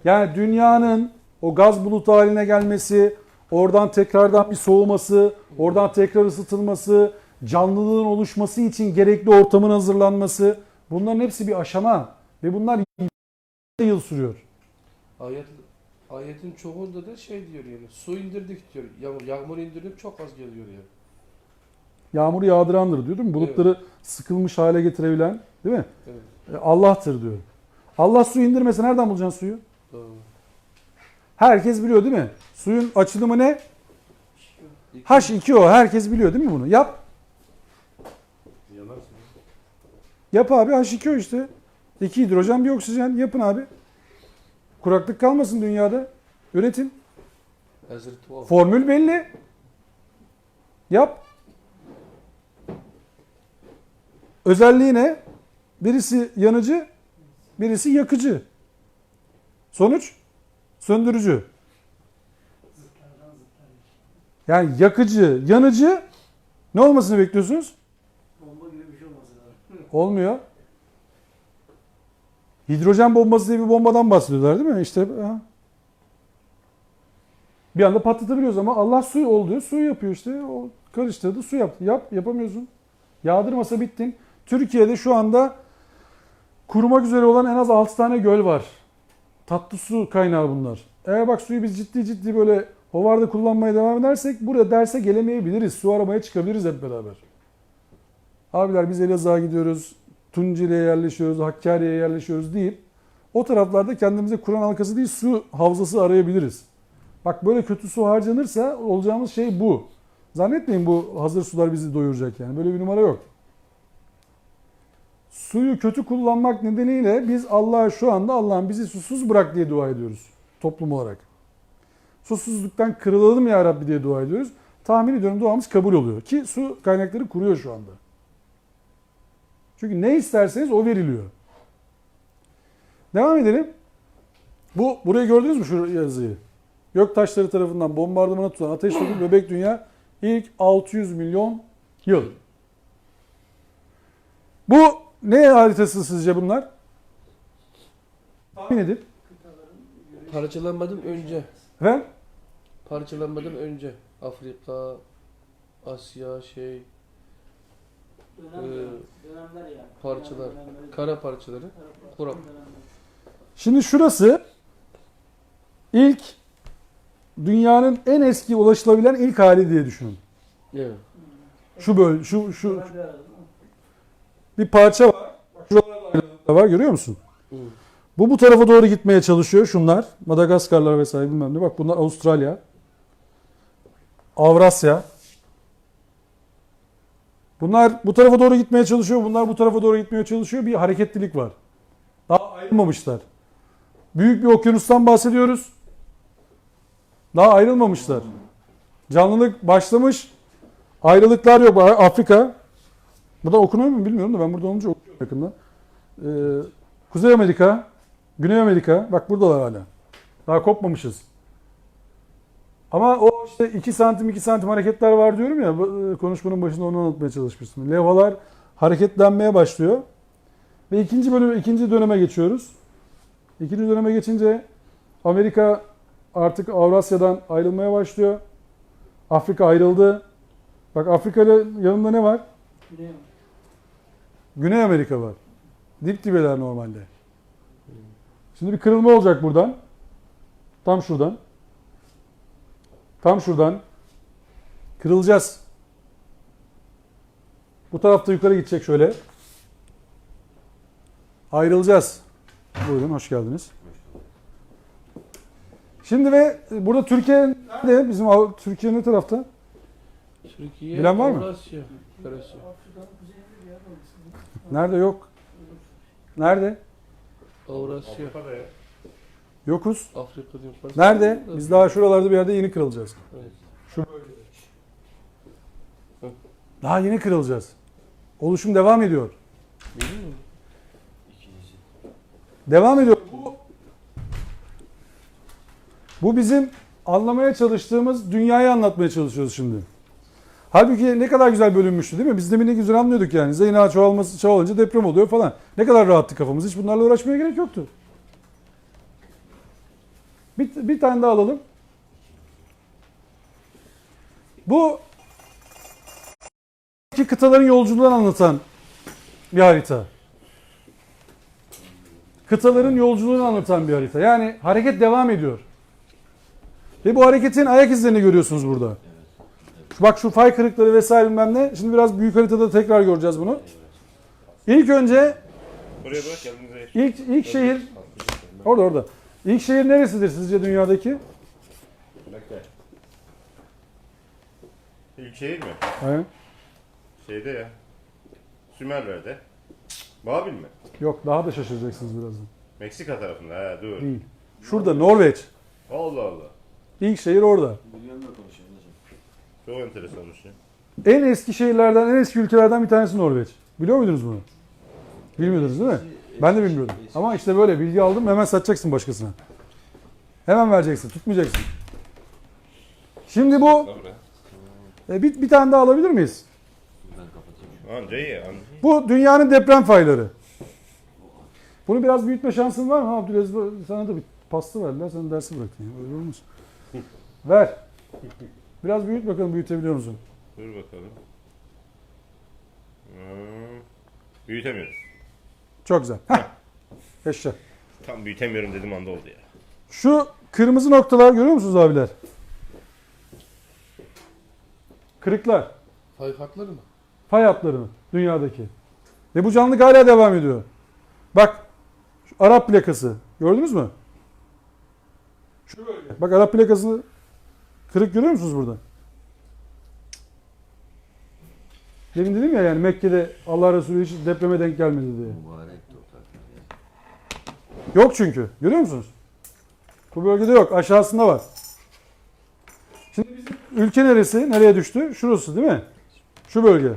Yani dünyanın o gaz bulutu haline gelmesi, oradan tekrardan bir soğuması, oradan tekrar ısıtılması, canlılığın oluşması için gerekli ortamın hazırlanması, bunların hepsi bir aşama ve bunlar yıl sürüyor. Ayetin çoğunda da şey diyor yani, su indirdik diyor. Yağmur indirdik çok az geliyor yani. Yağmuru yağdırandır diyor değil mi? Bulutları sıkılmış hale getirebilen, değil mi? Evet. Allah'tır diyor. Allah su indirmese nereden bulacaksın suyu? Doğru. Herkes biliyor değil mi? Suyun açılımı ne? H2O. Herkes biliyor değil mi bunu? Yap. Yanarsın. Yap abi, H2O işte. 2 hidrojen, bir oksijen. Yapın abi. Kuraklık kalmasın dünyada. Üretin. Hazreti o. Formül belli. Yap. Özelliği ne? Birisi yanıcı, birisi yakıcı. Sonuç? Söndürücü. Yani yakıcı, yanıcı ne olmasını bekliyorsunuz? Bomba gibi bir şey olması lazım. Olmuyor. Hidrojen bombası diye bir bombadan bahsediyorlar değil mi? İşte bir anda patlatabiliyoruz ama Allah su ol diyor. Suyu yapıyor işte. O karıştırdı, su yaptı. Yapamıyorsun. Yağdırmasa bittin. Türkiye'de şu anda kurumak üzere olan en az 6 tane göl var. Tatlı su kaynağı bunlar. Eğer bak suyu biz ciddi böyle hovarda kullanmaya devam edersek buraya derse gelemeyebiliriz. Su aramaya çıkabiliriz hep beraber. Abiler biz Elazığ'a gidiyoruz, Tunceli'ye yerleşiyoruz, Hakkari'ye yerleşiyoruz deyip o taraflarda kendimize Kur'an halkası değil su havzası arayabiliriz. Bak böyle kötü su harcanırsa olacağımız şey bu. Zannetmeyin bu hazır sular bizi doyuracak yani. Böyle bir numara yok. Suyu kötü kullanmak nedeniyle biz Allah'a şu anda Allah'ım bizi susuz bırak diye dua ediyoruz toplum olarak. Susuzluktan kırılalım ya Rabbi diye dua ediyoruz. Tahmin ediyorum duamız kabul oluyor ki su kaynakları kuruyor şu anda. Çünkü ne isterseniz o veriliyor. Devam edelim. Burayı gördünüz mü şu yazıyı? Göktaşları tarafından bombardımana tutulan ateş dolu bebek dünya ilk 600 milyon yıl. Bu ne haritası sizce bunlar? Tahmin edin. Parçalanmadan önce. Efendim? Parçalanmadan önce. Afrika, Asya, Dönemler yani. parçalar, Dönemleri. kara parçaları. Kuram. Şimdi şurası ilk dünyanın en eski ulaşılabilen ilk hali diye düşünün. Evet. Şu böyle şu Dönemler bir arada, değil mi? bir parça var. Şuralarda da var, görüyor musun? Hı. Bu tarafa doğru gitmeye çalışıyor şunlar. Madagaskarlar vesaire bilmem ne. Bak bunlar Avustralya. Avrasya. Bunlar bu tarafa doğru gitmeye çalışıyor. Bunlar bu tarafa doğru gitmeye çalışıyor. Bir hareketlilik var. Daha ayrılmamışlar. Büyük bir okyanustan bahsediyoruz. Daha ayrılmamışlar. Canlılık başlamış. Ayrılıklar yok. Afrika. Burada okunuyor mu bilmiyorum da ben burada olunca okuyorum yakında. Kuzey Amerika, Güney Amerika. Bak buradalar hala. Daha kopmamışız. Ama o işte 2 santim 2 santim hareketler var diyorum ya, konuşmanın başında onu anlatmaya çalışmıştım. Levhalar hareketlenmeye başlıyor. Ve ikinci döneme geçiyoruz. İkinci döneme geçince Amerika artık Avrasya'dan ayrılmaya başlıyor. Afrika ayrıldı. Bak Afrika'nın yanında ne var? Güney mi? Güney Amerika var. Dip dibeler normalde. Şimdi bir kırılma olacak buradan. Tam şuradan. Tam şuradan. Kırılacağız. Bu tarafta yukarı gidecek şöyle. Ayrılacağız. Buyurun, hoş geldiniz. Şimdi ve burada Türkiye nerede? Türkiye ne tarafta? Türkiye, Bilen var mı? Avrasya, karası. Afrika'nın kuzeyinde bir yer olması. Nerede yok? Nerede? Avrasya, Avrupa'da ya. Yokuz. Afrika diyorum. Nerede? Biz daha şuralarda bir yerde yeni kırılacağız. Evet. Şu bölgede. Daha yeni kırılacağız. Oluşum devam ediyor. Biliyor musun? Devam ediyor. Bu bizim anlamaya çalıştığımız dünyayı anlatmaya çalışıyoruz şimdi. Halbuki ne kadar güzel bölünmüştü değil mi? Biz demin ne güzel anlıyorduk yani. Zeyna çoğalınca deprem oluyor falan. Ne kadar rahattı kafamız. Hiç bunlarla uğraşmaya gerek yoktu. Bir tane daha alalım. Bu iki kıtaların yolculuğunu anlatan bir harita. Kıtaların yolculuğunu anlatan bir harita. Yani hareket devam ediyor. Ve bu hareketin ayak izlerini görüyorsunuz burada. Bak şu fay kırıkları vesaire bilmem ne. Şimdi biraz büyük haritada tekrar göreceğiz bunu. İlk önce Buraya bırak kendinize. ilk şehir orada. İlk şehir neresidir sizce dünyadaki? Bekle. İlk şehir mi? Evet. Şeyde ya. Sümerler'de. Babil mi? Yok, daha da şaşıracaksınız birazdan. Meksika tarafında. Ha dur. Değil. Şurada Norveç. Allah Allah. İlk şehir orada. Çok enteresanmış ya. En eski şehirlerden, en eski ülkelerden bir tanesi Norveç. Biliyor muydunuz bunu? Bilmiyordunuz değil mi? Ben de bilmiyordum. Ama işte böyle bilgi aldım, hemen satacaksın başkasına. Hemen vereceksin, tutmayacaksın. Şimdi bu bir tane daha alabilir miyiz? Anca iyi. Anca. Bu dünyanın deprem fayları. Bunu biraz büyütme şansın var mı? Abdülaziz, sana da bir pasta verdiler, sen dersi bıraktın. Ya. Öyle olmaz. Ver. Biraz büyüt bakalım, büyütebiliyor musun? Dur bakalım. Büyütemiyorum. Çok güzel. Heh. Yaşa. Tam büyütemiyorum dedim anda oldu ya. Şu kırmızı noktalar görüyor musunuz abiler? Kırıklar. Fay hatları mı? Fay hatları mı? Dünyadaki. Ve bu canlılık hala devam ediyor. Bak. Şu Arap plakası. Gördünüz mü? Şu bölge. Bak Arap plakası kırık görüyor musunuz burada? Demin dedim ya yani Mekke'de Allah Resulü hiç depreme denk gelmedi diye. Mübarek topraklar ya. Yok çünkü. Görüyor musunuz? Bu bölgede yok. Aşağısında var. Şimdi bizim ülke neresi? Nereye düştü? Şurası değil mi? Şu bölge.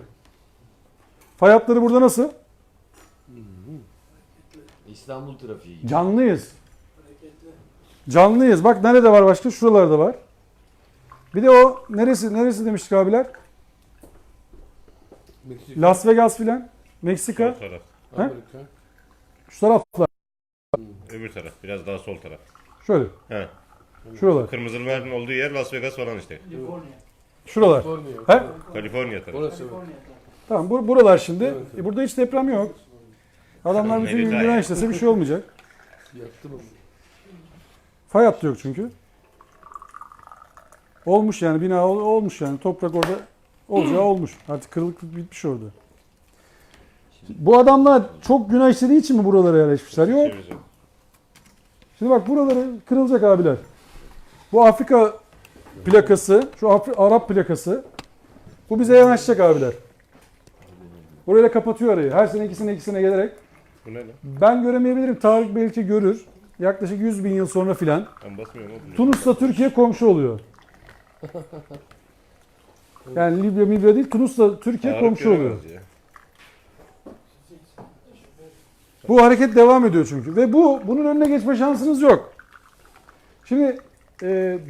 Fay hatları burada nasıl? İstanbul trafiği gibi. Canlıyız. Hareketli. Canlıyız. Bak nerede var başka? Şuralarda var. Bir de o neresi demiştik abiler? Meksika. Las Vegas filan. Meksika, Sol taraf. He? Amerika. şu taraflar. Öbür taraf. Biraz daha sol taraf. Şöyle, He. şuralar. Kırmızılıların olduğu yer Las Vegas falan işte. Kaliforniya. Şuralar. Kaliforniya. He? Kaliforniya tarafı. Orası evet. Kaliforniya. Tamam, buralar şimdi. Evet, evet. Burada hiç deprem yok. Adamlar bütün gün Merida günah ya. işlese bir şey olmayacak. Yaktım onu. Fay hattı yok çünkü. Olmuş yani, bina olmuş yani. Toprak orada olacağı olmuş. Artık kırılıklık bitmiş orada. Bu adamlar çok günah işlediği için mi buralara yerleşmişler? Yok. Ceviz yok. Şimdi bak, buraları kırılacak abiler. Bu Afrika plakası, şu Arap plakası. Bu bize yanaşacak abiler. Burayla kapatıyor arayı. Her sene ikisine gelerek. Bu ne lan? Ben göremeyebilirim. Tarık belki görür. Yaklaşık 100 bin yıl sonra filan. Ben basmıyorum oğlum. Tunus'la Türkiye komşu oluyor. Yani Libya değil, Tunus'la Türkiye Ağrıp komşu oluyor. göremez ya. Bu hareket devam ediyor çünkü. Ve bunun önüne geçme şansınız yok. Şimdi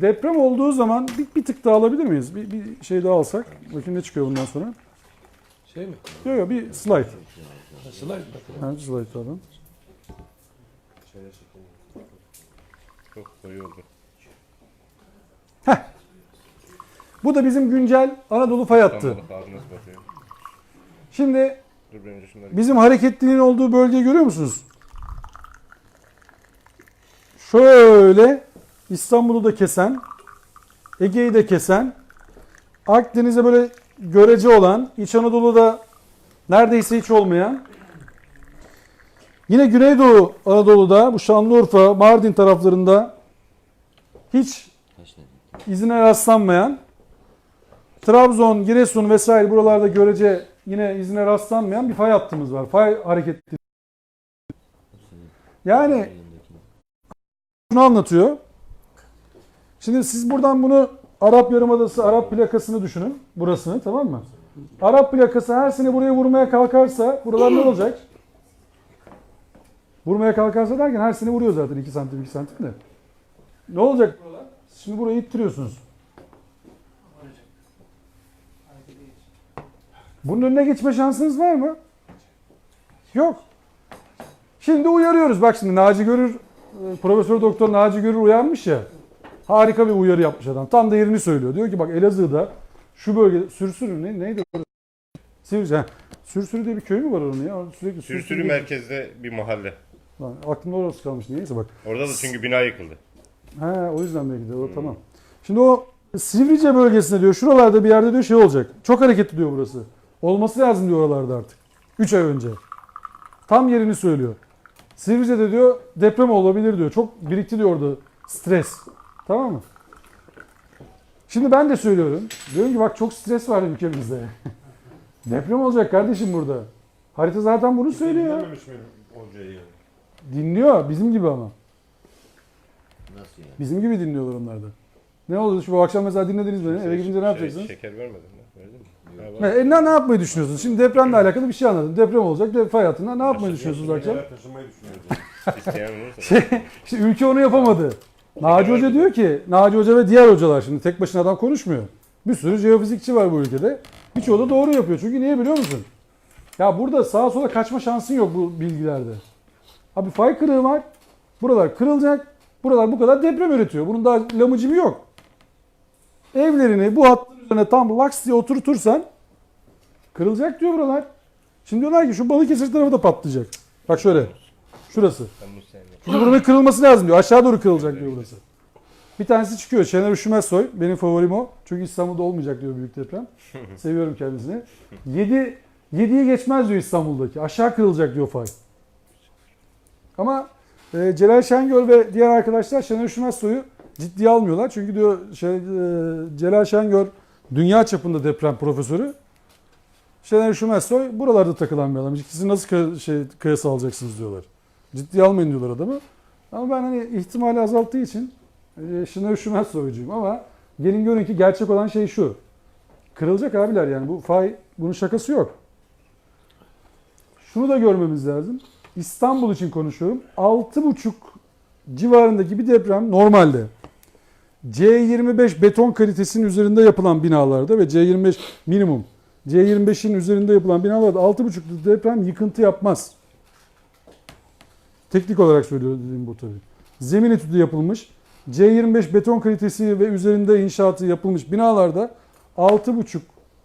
deprem olduğu zaman bir tık daha alabilir miyiz? Bir şey daha alsak. Bakayım ne çıkıyor bundan sonra. Şey mi? Yok bir slide. Ha, slide bakalım. Ha, slide alalım. Çok koyu oldu. Bu da bizim güncel Anadolu fay hattı. İstanbul'a abi nasıl bakıyor? Şimdi Dur ben önce şunları... bizim hareketliliğin olduğu bölgeyi görüyor musunuz? Şöyle İstanbul'u da kesen, Ege'yi de kesen, Akdeniz'e böyle görece olan, İç Anadolu'da neredeyse hiç olmayan, yine Güneydoğu Anadolu'da bu Şanlıurfa, Mardin taraflarında hiç izine rastlanmayan, Trabzon, Giresun vesaire buralarda görece yine izine rastlanmayan bir fay hattımız var. Fay hareketli. Yani şunu anlatıyor. Şimdi siz buradan bunu Arap Yarımadası, Arap plakasını düşünün. Burasını, tamam mı? Arap plakası her sene buraya vurmaya kalkarsa buralar ne olacak? Vurmaya kalkarsa derken her sene vuruyor zaten 2 santim 2 santim de. Ne olacak buralar? Şimdi burayı ittiriyorsunuz. Bunun önüne geçme şansınız var mı? Yok. Şimdi uyarıyoruz. Bak şimdi Naci Görür, Profesör Doktor Naci Görür uyarmış ya. Harika bir uyarı yapmış adam. Tam da yerini söylüyor. Diyor ki bak Elazığ'da şu bölgede Sürsürü neydi orası? Sürsürü diye bir köy mü var onun ya? Sürekli Sürsürü merkezde bir mahalle. Lan, aklımda orası kalmış. Neyse bak. Orada da çünkü bina yıkıldı. He, o yüzden belki de o tamam. Şimdi o Sivrice bölgesinde diyor şuralarda bir yerde diyor şey olacak. Çok hareketli diyor burası. Olması lazım diyor oralarda artık. 3 ay önce. Tam yerini söylüyor. Sivrice'de diyor deprem olabilir diyor. Çok birikti diyor orada stres. Tamam mı? Şimdi ben de söylüyorum. Diyorum ki bak çok stres var ülkemizde. Deprem olacak kardeşim burada. Harita zaten bunu söylüyor. Dinlememiş mi hocayı yani? Dinliyor bizim gibi ama. Nasıl yani? Bizim gibi dinliyorlar onlar da. Ne oldu? Şu bu akşam mesela dinlediniz beni. Eve gidince ne yapacaksınız? Şeker vermedin mi? Verdin mi? Ha, var. Ne yapmayı düşünüyorsunuz? Şimdi depremle alakalı bir şey anladım. Deprem olacak. Fay hattında ne yapmayı düşünüyorsunuz akşam? Taşımayı düşünüyoruz. İsteyen olursa. İşte ülke onu yapamadı. Naci Hoca diyor ki, Naci Hoca ve diğer hocalar şimdi tek başına adam konuşmuyor. Bir sürü jeofizikçi var bu ülkede. Birçoğu da doğru yapıyor. Çünkü niye biliyor musun? Ya burada sağa sola kaçma şansın yok bu bilgilerde. Abi fay kırığı var. Buralar kırılacak. Buralar bu kadar deprem üretiyor. Bunun daha lamıcımı yok. Evlerini bu hattın üzerine tam laks diye oturtursan kırılacak diyor buralar. Şimdi diyorlar ki şu Balıkesir tarafı da patlayacak. Bak şöyle. Şurası. Ben bunu sevmiyorum. Çünkü buranın kırılması lazım diyor. Aşağı doğru kırılacak diyor burası. Bir tanesi çıkıyor. Şener Üşümezsoy. Benim favorim o. Çünkü İstanbul'da olmayacak diyor büyük deprem. Seviyorum kendisini. 7'yi geçmez diyor İstanbul'daki. Aşağı kırılacak diyor fay. Ama Celal Şengör ve diğer arkadaşlar Şener Üşümezsoy'u ciddiye almıyorlar. Çünkü diyor Celal Şengör dünya çapında deprem profesörü. Şener Üşümezsoy buralarda takılan bir adam. İkisini nasıl kıyas alacaksınız diyorlar. Ciddiye almayın diyorlar adamı. Ama ben hani ihtimali azalttığı için Şener Üşümezsoy'cuyum ama gelin görün ki gerçek olan şey şu. Kırılacak abiler yani bu fay bunun şakası yok. Şunu da görmemiz lazım. İstanbul için konuşuyorum. 6,5 civarındaki bir deprem normalde C25 beton kalitesinin üzerinde yapılan binalarda ve C25 minimum C25'in üzerinde yapılan binalarda 6,5'luk deprem yıkıntı yapmaz. Teknik olarak söylüyor dediğim bu tabii. Zemin etüdü yapılmış. C25 beton kalitesi ve üzerinde inşaatı yapılmış binalarda 6,5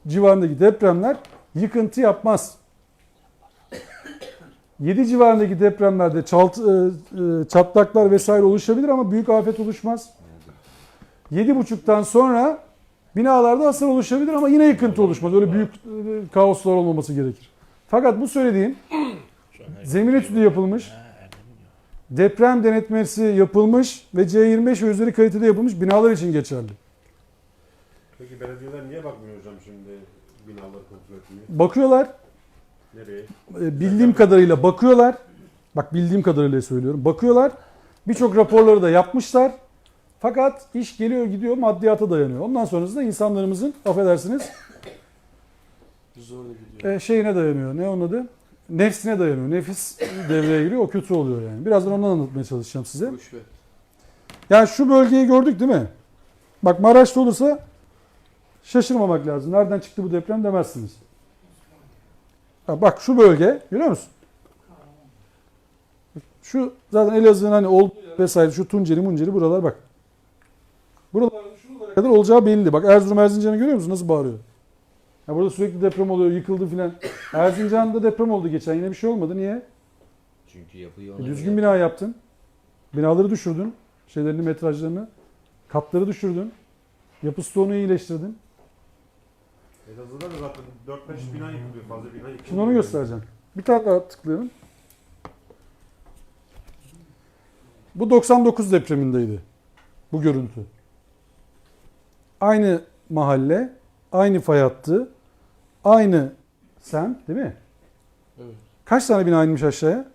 civarındaki depremler yıkıntı yapmaz. 7 civarındaki depremlerde çatlaklar vesaire oluşabilir ama büyük afet oluşmaz. 7,5'tan sonra binalarda hasar oluşabilir ama yine yıkıntı oluşmaz. Öyle büyük kaoslar olmaması gerekir. Fakat bu söylediğim zemin etüdü yapılmış, deprem denetmesi yapılmış ve C25 ve üzeri kalitede yapılmış binalar için geçerli. Peki belediyeler niye bakmıyor hocam şimdi binaları kontrol etmeye? Bakıyorlar, Nereye? bildiğim kadarıyla bakıyorlar. Bak bildiğim kadarıyla söylüyorum. Bakıyorlar. Birçok raporları da yapmışlar. Fakat iş geliyor gidiyor maddiyata dayanıyor. Ondan sonrasında insanlarımızın affedersiniz Zorla gidiyor. şeyine dayanıyor. Ne onun adı? Nefsine dayanıyor. Nefis devreye giriyor. O kötü oluyor yani. Birazdan ondan anlatmaya çalışacağım size. Boş ver. Yani şu bölgeyi gördük değil mi? Bak Maraş'ta olursa şaşırmamak lazım. Nereden çıktı bu deprem demezsiniz. Ha, bak şu bölge görüyor musun? Şu zaten Elazığ'ın hani olduğu yer vesaire şu Tunceli Munceli buralar bak. Buralarda şuralara kadar olacağı belli. Bak Erzurum Erzincan'ı görüyor musun? Nasıl bağırıyor? Ya burada sürekli deprem oluyor, yıkıldı filan. Erzincan'da deprem oldu geçen. Yine bir şey olmadı. Niye? Çünkü yapıyı ona Düzgün göre- bina yaptın. Binaları düşürdün. Şeylerini, metrajlarını. Katları düşürdün. Yapı stoğunu iyileştirdin. Elazığ'da da zaten 4-5 bina yıkılıyor, fazla bina yıkılıyor. Şimdi onu göstereceğim. Bir tane daha tıklayalım. Bu 99 depremindeydi. Bu görüntü. Aynı mahalle, aynı fay hattı, aynı semt değil mi? Evet. Kaç tane bina inmiş aşağıya?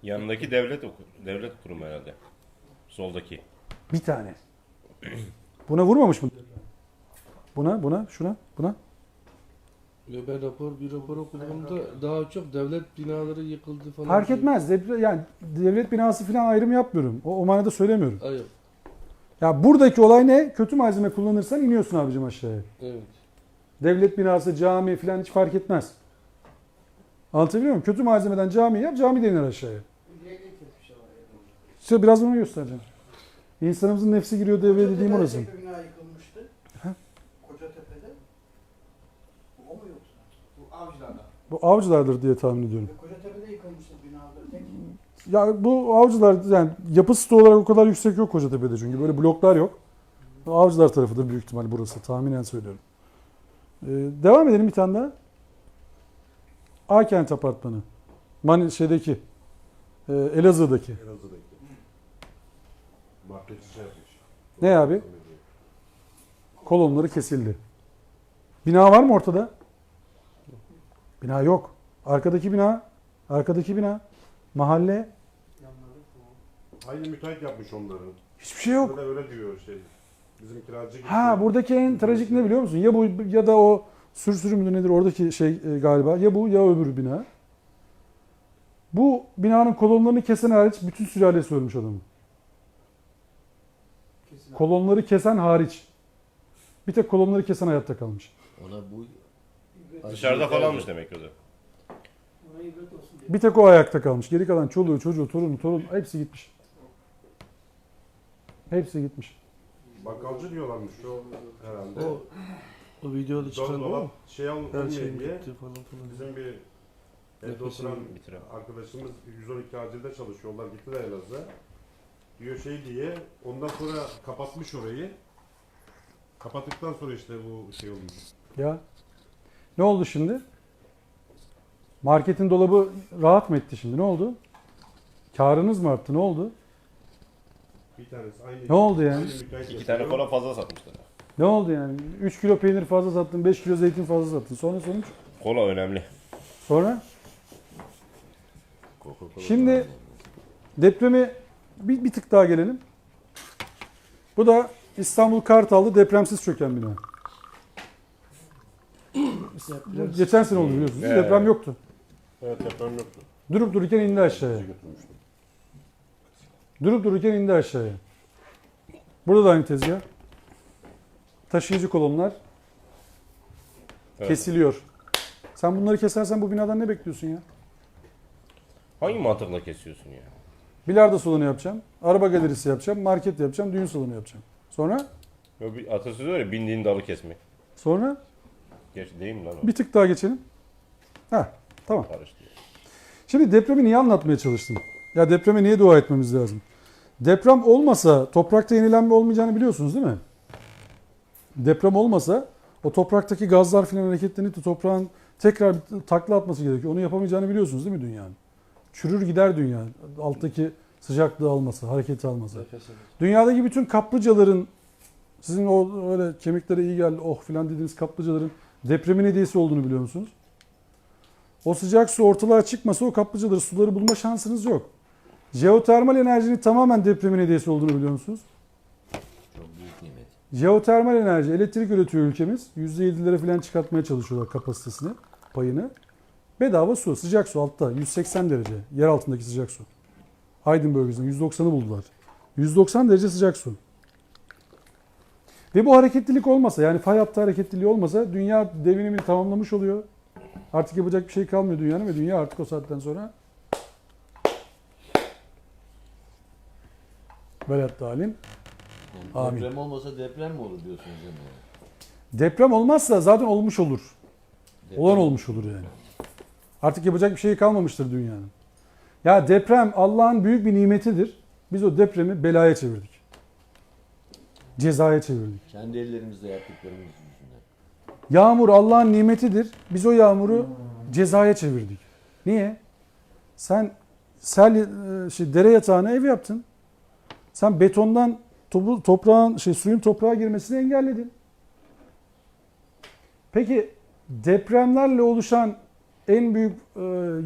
Yanındaki devlet kurumu herhalde. Soldaki. Bir tane. Buna vurmamış mı? Buna, şuna, buna. Ve ben bir rapor okuduğumda daha çok devlet binaları yıkıldı falan. Fark etmez. Yani devlet binası falan ayrım yapmıyorum. O manada söylemiyorum. Hayır. Ya buradaki olay ne? Kötü malzeme kullanırsan iniyorsun abicim aşağıya. Evet. Devlet binası, cami falan hiç fark etmez. Anlatabiliyor muyum? Kötü malzemeden cami yap, cami de iner aşağıya. İşte biraz onu göstereceğim. İnsanımızın nefsi giriyor devreye dediğim orası. Bir bina yıkılmıştı. Kocatepe'de. Bu o mu yoksa? Bu avcılarda. Bu avcılardır diye tahmin ediyorum. Kocatepe'de yıkılmıştı binalar. Tek Ya bu avcılar yani yapı stoğu olarak o kadar yüksek yok Kocatepe'de çünkü böyle bloklar yok. Avcılar tarafıdır büyük ihtimal burası. Tahminen söylüyorum. Devam edelim bir tane daha. Akent Apartmanı. Elazığ'daki. Elazığ'daki. Marketçi şey yapmış. Ne abi? Kolonları kesildi. Bina var mı ortada? Bina yok. Arkadaki bina, mahalle, Aynı müteahhit yapmış onları. hiçbir şey yok. Öyle diyor şey. Bizim kiracı gitti. Ha buradaki en trajik ne biliyor musun? Ya bu ya da o sürü müdür nedir oradaki şey galiba. Ya bu ya öbür bina. Bu binanın kolonlarını kesen hariç bütün sülalesi ölmüş adamın. kesin. Kolonları kesen hariç. Bir tek kolonları kesen hayatta kalmış. Ona bu Dışarıda falanmış demek o da. Ona ibret olsun diye. Bir tek o ayakta kalmış. Geri kalan çoluğu, çocuğu, torun hepsi gitmiş. Hepsi gitmiş. Bakkalcı diyorlarmış o herhalde. O videoda çıkan o. Dolap şey Her almayayım şey diye gitti falan filan. bizim bir evde Nefesini oturan bitiren. arkadaşımız 112 acilde çalışıyorlar. Gittiler Elazığ'a. Diyor şey diye ondan sonra kapatmış orayı. Kapattıktan sonra işte bu şey olmuş. Ya ne oldu şimdi? Marketin dolabı rahat mı etti şimdi? Ne oldu? Karınız mı arttı? Ne oldu? Bir tanesi aynı. Ne oldu yani? Aynı müteahhit İki yapıyor. tane kola fazla satmışlar. Ne oldu yani? 3 kilo peynir fazla sattın, 5 kilo zeytin fazla sattın. Sonra sonuç? Kola önemli. Sonra? Coca-Cola Şimdi depremi bir tık daha gelelim. Bu da İstanbul Kartal'da depremsiz çöken bina. Geçen sene oldu biliyorsunuz. Evet. Deprem yoktu. Evet deprem yoktu. Durup dururken indi aşağıya. Bizi götürmüştü. Durup dururken indi aşağıya. Burada da aynı tezgah. Taşıyıcı kolonlar. Evet. Kesiliyor. Sen bunları kesersen bu binadan ne bekliyorsun ya? Hangi mantıkla kesiyorsun ya? Bilardo salonu yapacağım, araba galerisi yapacağım, market yapacağım, düğün salonu yapacağım. Sonra? Ya bir atasözü var ya, bindiğin dalı kesmek. Sonra Gerçi değil mi lan o? bir tık daha geçelim. Ha, tamam. Karıştı. Şimdi depremi niye anlatmaya çalıştım? Ya depreme niye dua etmemiz lazım? Deprem olmasa toprakta yenilenme olmayacağını biliyorsunuz değil mi? Deprem olmasa o topraktaki gazlar filan hareketlenip de toprağın tekrar bir takla atması gerekiyor. Onu yapamayacağını biliyorsunuz değil mi dünyanın? Çürür gider dünya. Alttaki sıcaklığı alması, hareketi alması. Nefes alır. Dünyadaki bütün kaplıcaların, sizin o öyle kemiklere iyi geldi oh filan dediğiniz kaplıcaların depremin hediyesi olduğunu biliyor musunuz? O sıcak su ortalığa çıkmasa o kaplıcaları, suları bulma şansınız yok. Jeotermal enerjinin tamamen depremin hediyesi olduğunu biliyor musunuz? Çok büyük nimet. Jeotermal enerji, elektrik üretiyor ülkemiz. %7'lere falan çıkartmaya çalışıyorlar kapasitesini, payını. Bedava su, sıcak su altta, 180 derece. Yer altındaki sıcak su. Aydın bölgesinde 190'ı buldular. 190 derece sıcak su. Ve bu hareketlilik olmasa, yani fay hattı hareketliliği olmasa dünya devrimini tamamlamış oluyor. Artık yapacak bir şey kalmıyor dünyanın ve dünya artık o saatten sonra velatta halin. Yani Amin. deprem olmasa deprem mi olur diyorsunuz yani? Deprem olmazsa zaten olmuş olur. Deprem Olan olmuş olur yani. Artık yapacak bir şey kalmamıştır dünyanın. Ya deprem Allah'ın büyük bir nimetidir. Biz o depremi belaya çevirdik. Cezaya çevirdik. Kendi ellerimizle yaptıklarımız yüzünden. Yağmur Allah'ın nimetidir. Biz o yağmuru cezaya çevirdik. Niye? Sen dere yatağına ev yaptın. Sen betondan suyun toprağa girmesini engelledin. Peki depremlerle oluşan en büyük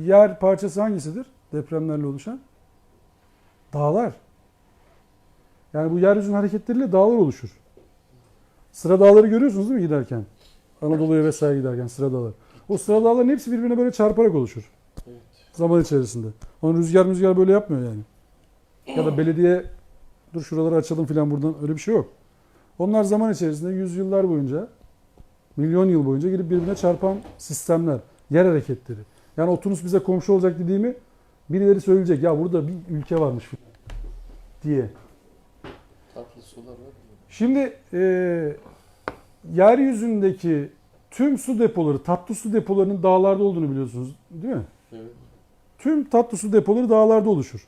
yer parçası hangisidir? Depremlerle oluşan? Dağlar. Yani bu yeryüzünün hareketleriyle dağlar oluşur. Sıra dağları görüyorsunuz değil mi giderken? Anadolu'ya vesaire giderken sıra dağlar. O sıra dağların hepsi birbirine böyle çarparak oluşur. Evet. Zaman içerisinde. Onun rüzgar böyle yapmıyor yani. Ya da belediye dur şuraları açalım filan buradan öyle bir şey yok. Onlar zaman içerisinde yüzyıllar boyunca, milyon yıl boyunca gelip birbirine çarpan sistemler, yer hareketleri. Yani o Tunus bize komşu olacak dediğimi birileri söyleyecek. Ya burada bir ülke varmış diye. Tatlı sular var. Şimdi yeryüzündeki tüm su depoları, tatlı su depolarının dağlarda olduğunu biliyorsunuz değil mi? Evet. Tüm tatlı su depoları dağlarda oluşur.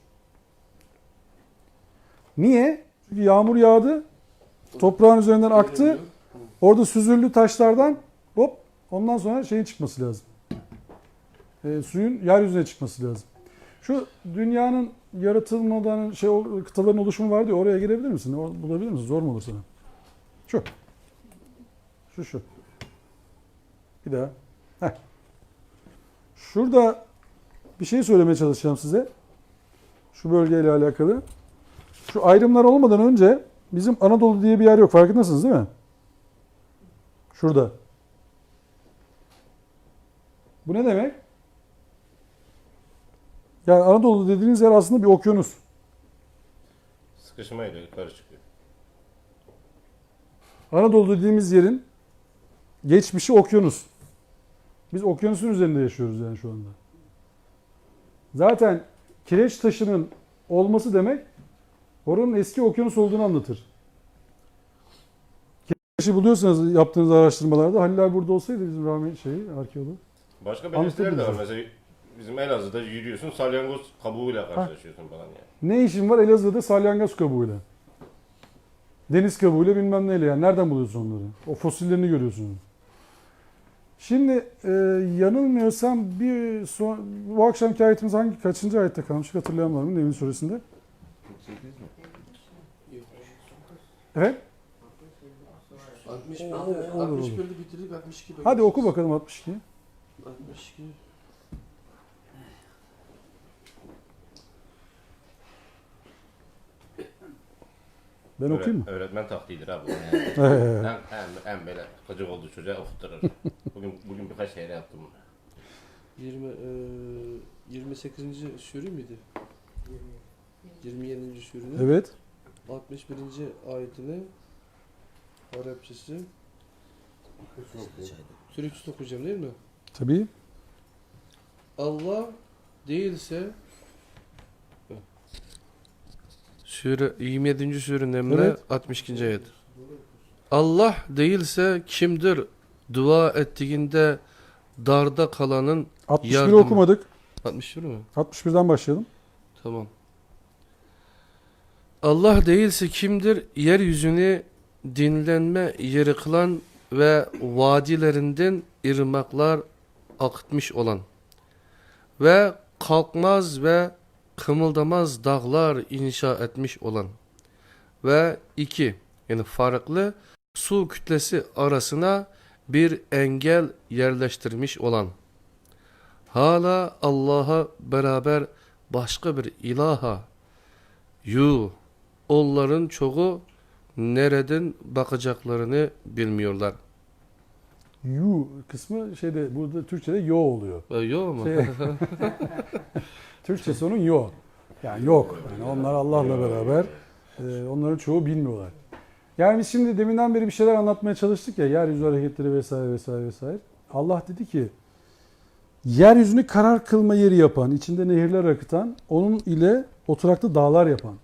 Niye? Çünkü yağmur yağdı, toprağın üzerinden aktı, orada süzüldü taşlardan hop ondan sonra şeyin çıkması lazım. Suyun yeryüzüne çıkması lazım. Şu dünyanın yaratılmadan kıtaların oluşumu var diyor. Oraya girebilir misin? Bulabilir misin? Zor mu olur sana? Şu. Şu. Bir daha. Heh. Şurada bir şey söylemeye çalışacağım size. Şu bölgeyle alakalı. Şu ayrımlar olmadan önce bizim Anadolu diye bir yer yok. Farkındasınız değil mi? Şurada. Bu ne demek? Yani Anadolu dediğiniz yer aslında bir okyanus. Sıkışmayla yukarı çıkıyor. Anadolu dediğimiz yerin geçmişi okyanus. Biz okyanusun üzerinde yaşıyoruz yani şu anda. Zaten kireç taşının olması demek oranın eski okyanus olduğunu anlatır. Kireç taşı buluyorsanız yaptığınız araştırmalarda Halil abi burada olsaydı bizim rahmetli arkeolog. Başka belirtiler de var. Anlatabiliriz. Mesela bizim Elazığ'da yürüyorsun, salyangoz kabuğuyla karşılaşıyorsun falan yani. Ne işin var Elazığ'da salyangoz kabuğuyla? Deniz kabuğuyla bilmem neyle yani. Nereden buluyorsun onları? O fosillerini görüyorsun. Şimdi yanılmıyorsam bu akşamki ayetimiz kaçıncı ayette kalmış hatırlayan var mı Nevin suresinde? 48 mi? Yok. Evet. 61'de, Olur. 61'de bitirdik 62'de. Hadi oku bakalım 62. 62. Ben okuyayım mı? Öğretmen taktiğidir abi. Ee, en böyle gıcık oldu çocuğa okutturur. Bugün birkaç kere yaptım bunu. 28. sure miydi? 27. surenin evet. 61. ayetinin Arapçası Türkçe okuyacağım değil mi? Tabii. Allah değilse Sure 27. Sure Nemle Evet. 62. ayet. Allah değilse kimdir dua ettiğinde darda kalanın 61'i Yardım. okumadık. 61 mi? 61'den başlayalım. Tamam. Allah değilse kimdir yeryüzünü dinlenme yeri kılan ve vadilerinden ırmaklar akıtmış olan ve kalkmaz ve kımıldamaz dağlar inşa etmiş olan ve iki yani farklı su kütlesi arasına bir engel yerleştirmiş olan, hala Allah'a beraber başka bir ilaha onların çoğu nereden bakacaklarını bilmiyorlar. You kısmı şeyde burada Türkçe'de yo oluyor. Yok mu? Şey- Türkçesi onun yo. Yani yok. Yani onlar Allah'la beraber onların çoğu bilmiyorlar. Yani biz şimdi deminden beri bir şeyler anlatmaya çalıştık ya, yeryüzü hareketleri vesaire vesaire vesaire. Allah dedi ki yeryüzünü karar kılma yeri yapan, içinde nehirler akıtan, onun ile oturaklı dağlar yapan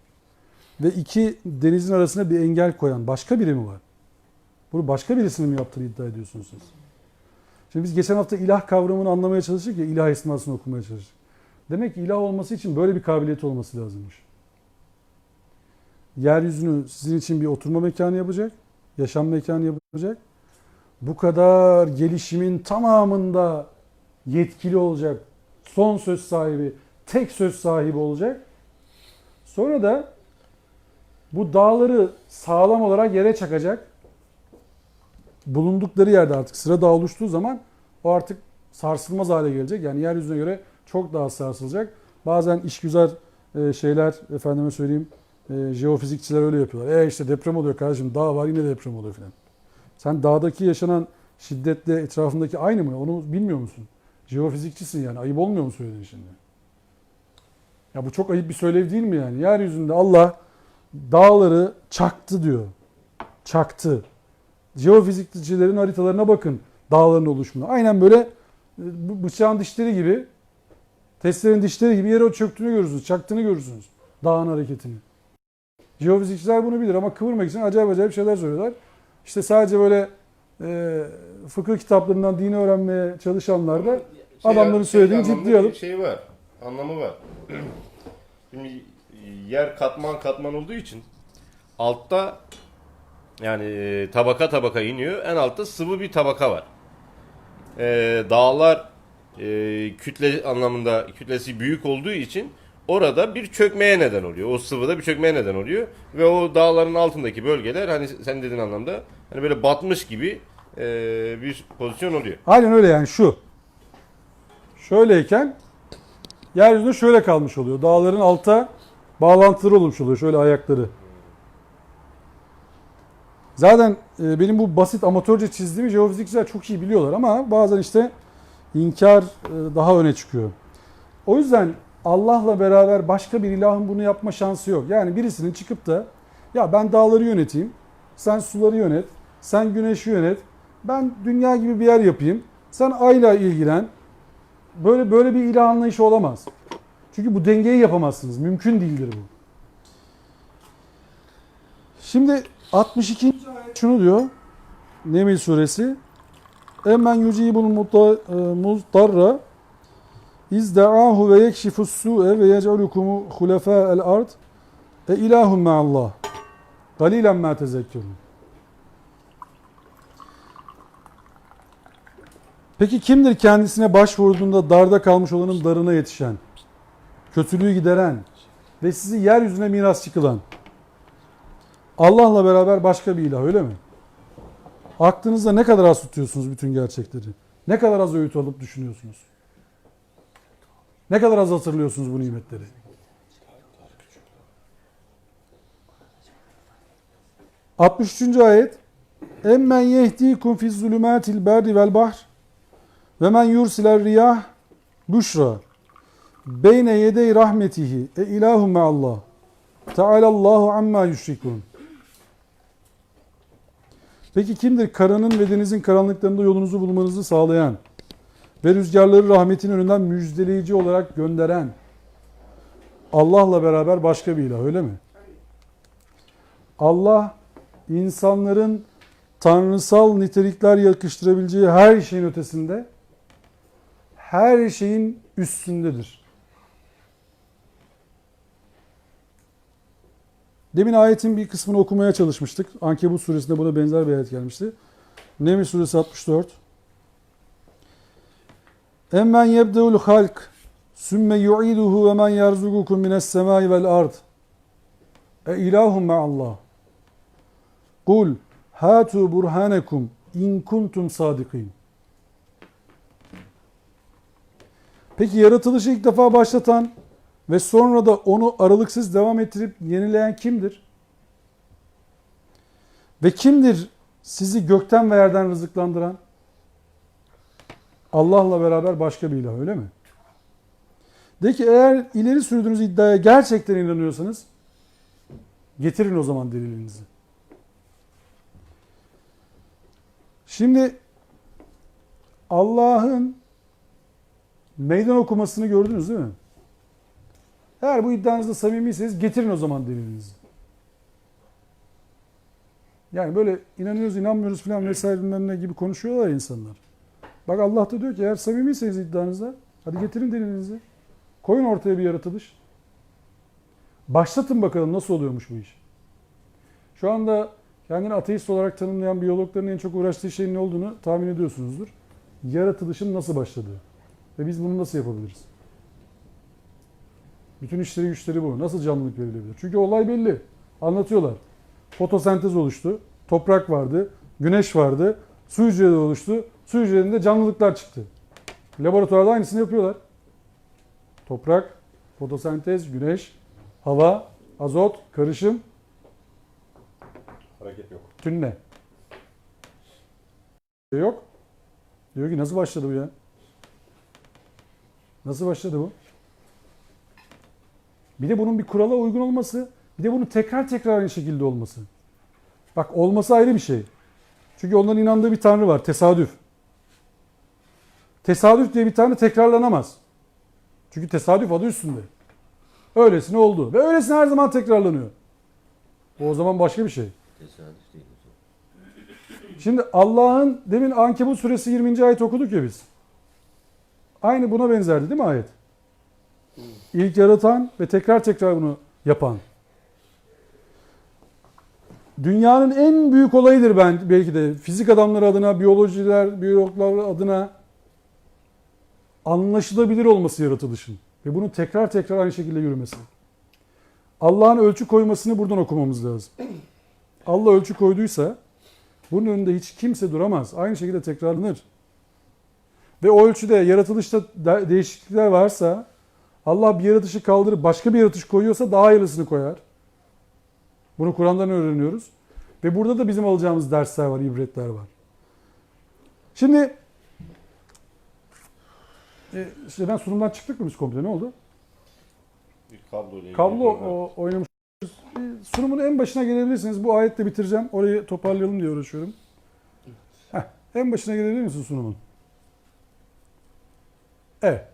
ve iki denizin arasına bir engel koyan başka biri mi var? Bunu başka birisinin mi yaptığını iddia ediyorsunuz siz? Şimdi biz geçen hafta ilah kavramını anlamaya çalıştık ya, ilah esmasını okumaya çalıştık. Demek ki ilah olması için böyle bir kabiliyeti olması lazımmış. Yeryüzünü sizin için bir oturma mekanı yapacak, yaşam mekanı yapacak. Bu kadar gelişimin tamamında yetkili olacak, son söz sahibi, tek söz sahibi olacak. Sonra da bu dağları sağlam olarak yere çakacak. Bulundukları yerde artık sıra dağ oluştuğu zaman o artık sarsılmaz hale gelecek. Yani yeryüzüne göre çok daha sarsılacak. Bazen işgüzar şeyler, efendime söyleyeyim, jeofizikçiler öyle yapıyorlar. İşte deprem oluyor kardeşim, dağ var yine deprem oluyor filan. Sen dağdaki yaşanan şiddetle etrafındaki aynı mı? Onu bilmiyor musun? Jeofizikçisin yani. Ayıp olmuyor mu söylediğin şimdi? Ya bu çok ayıp bir söylev değil mi yani? Yeryüzünde Allah dağları çaktı diyor. Çaktı. Jeofizikçilerin haritalarına bakın dağların oluşumuna. Aynen böyle bıçağın dişleri gibi, testerenin dişleri gibi yere çöktüğünü görürsünüz, çaktığını görürsünüz dağın hareketini. Jeofizikçiler bunu bilir ama kıvırmak için acayip acayip şeyler söylüyorlar. İşte sadece böyle fıkıh kitaplarından dini öğrenmeye çalışanlar da adamların söylediğini ciddiye alıp Şey var, anlamı var. Şimdi yer katman katman olduğu için altta yani tabaka tabaka iniyor. En altta sıvı bir tabaka var. Dağlar kütle anlamında kütlesi büyük olduğu için orada bir çökmeye neden oluyor. O sıvıda bir çökmeye neden oluyor. Ve o dağların altındaki bölgeler hani sen dediğin anlamda hani böyle batmış gibi bir pozisyon oluyor. aynen öyle yani şu. Şöyleyken yeryüzünde şöyle kalmış oluyor. Dağların alta bağlantıları olmuş oluyor. Şöyle ayakları. Zaten benim bu basit amatörce çizdiğimi jeofizikçiler çok iyi biliyorlar ama bazen işte inkar daha öne çıkıyor. O yüzden Allah'la beraber başka bir ilahın bunu yapma şansı yok. Yani birisinin çıkıp da ya ben dağları yöneteyim, sen suları yönet, sen güneşi yönet, ben dünya gibi bir yer yapayım, sen ayla ilgilen. Böyle bir ilah anlayışı olamaz. Çünkü bu dengeyi yapamazsınız. Mümkün değildir bu. Şimdi 62. ayet şunu diyor. Neml suresi. Emmen yucibul muzdarra izda'ahu ve yekşifus su'e ve yec'alukumu hulefâ'el ard ilahum ma'allah. Galilen ma tezekkerun. Peki kimdir kendisine başvurduğunda darda kalmış olanın darına yetişen, kötülüğü gideren ve sizi yeryüzüne mirasçı kılan? Allah'la beraber başka bir ilah, öyle mi? Aklınızda ne kadar az tutuyorsunuz bütün gerçekleri? Ne kadar az öğüt alıp düşünüyorsunuz? Ne kadar az hatırlıyorsunuz bu nimetleri? ...63. ayet... ...emmen yehdikum fiz zulümatil berri vel bahr... ...ve men yursiler riyah... ...büşra... ...beyne yedey rahmetihi... ...ilahum meallah... ...tealallahu amma yüşrikun... Peki kimdir karanın ve denizin karanlıklarında yolunuzu bulmanızı sağlayan ve rüzgarları rahmetin önünden müjdeleyici olarak gönderen? Allah'la beraber başka bir ilah, öyle mi? Allah insanların tanrısal nitelikler yakıştırabileceği her şeyin ötesinde, her şeyin üstündedir. Demin ayetin bir kısmını okumaya çalışmıştık. Ankebut suresinde buna benzer bir ayet gelmişti. Neml suresi 64. Emmen yebdeul halk sümme yu'iduhu ve men yerzugukum mines semai vel ard. İlahum ma'allah. Kul hatu burhanekum in kuntum sadikin. Peki yaratılışı ilk defa başlatan ve sonra da onu aralıksız devam ettirip yenileyen kimdir? Ve kimdir sizi gökten ve yerden rızıklandıran? Allah'la beraber başka bir ilah, öyle mi? De ki eğer ileri sürdüğünüz iddiaya gerçekten inanıyorsanız getirin o zaman delilinizi. Şimdi Allah'ın meydan okumasını gördünüz değil mi? Eğer bu iddianızda samimiyseniz getirin o zaman delilinizi. Yani böyle inanıyoruz, inanmıyoruz falan vesaire bilmem ne gibi konuşuyorlar insanlar. Bak Allah da diyor ki eğer samimiyseniz iddianızda hadi getirin delilinizi. Koyun ortaya bir yaratılış. Başlatın bakalım nasıl oluyormuş bu iş. Şu anda kendini ateist olarak tanımlayan biyologların en çok uğraştığı şeyin ne olduğunu tahmin ediyorsunuzdur. Yaratılışın nasıl başladığı. Ve biz bunu nasıl yapabiliriz? Bütün işleri güçleri bu. Nasıl canlılık verilebilir? Çünkü olay belli. Anlatıyorlar. Fotosentez oluştu. Toprak vardı. Güneş vardı. Su hücreleri oluştu. Su hücrelerinde canlılıklar çıktı. Laboratuvarda aynısını yapıyorlar. Toprak, fotosentez, güneş, hava, azot, karışım, Hareket yok. tünne. Yok. Diyor ki nasıl başladı bu ya? Nasıl başladı bu? Bir de bunun bir kurala uygun olması, bir de bunun tekrar tekrar aynı şekilde olması. Bak olması ayrı bir şey. Çünkü onların inandığı bir tanrı var, tesadüf. Tesadüf diye bir tanrı tekrarlanamaz. Çünkü tesadüf adı üstünde. Öylesine oldu ve öylesine her zaman tekrarlanıyor. O zaman başka bir şey. Tesadüf değil hocam. Şimdi Allah'ın demin Ankebut suresi 20. ayet okuduk ya biz. Aynı buna benzerdi değil mi ayet? İlk yaratan ve tekrar tekrar bunu yapan. Dünyanın en büyük olayıdır belki de fizik adamları adına, biyologlar adına anlaşılabilir olması yaratılışın. Ve bunun tekrar tekrar aynı şekilde yürümesi. Allah'ın ölçü koymasını buradan okumamız lazım. Allah ölçü koyduysa bunun önünde hiç kimse duramaz. Aynı şekilde tekrarlanır. Ve o ölçüde yaratılışta değişiklikler varsa Allah bir yaratışı kaldırıp başka bir yaratış koyuyorsa daha hayırlısını koyar. Bunu Kur'an'dan öğreniyoruz. Ve burada da bizim alacağımız dersler var, ibretler var. Şimdi şeyden sunumdan çıktık mı biz komple? Ne oldu? Bir kablo ile ilgili Kablo oynamış. Sunumun en başına gelebilirsiniz. Bu ayetle bitireceğim. Orayı toparlayalım diye uğraşıyorum. En başına gelebilir misin sunumun? Evet.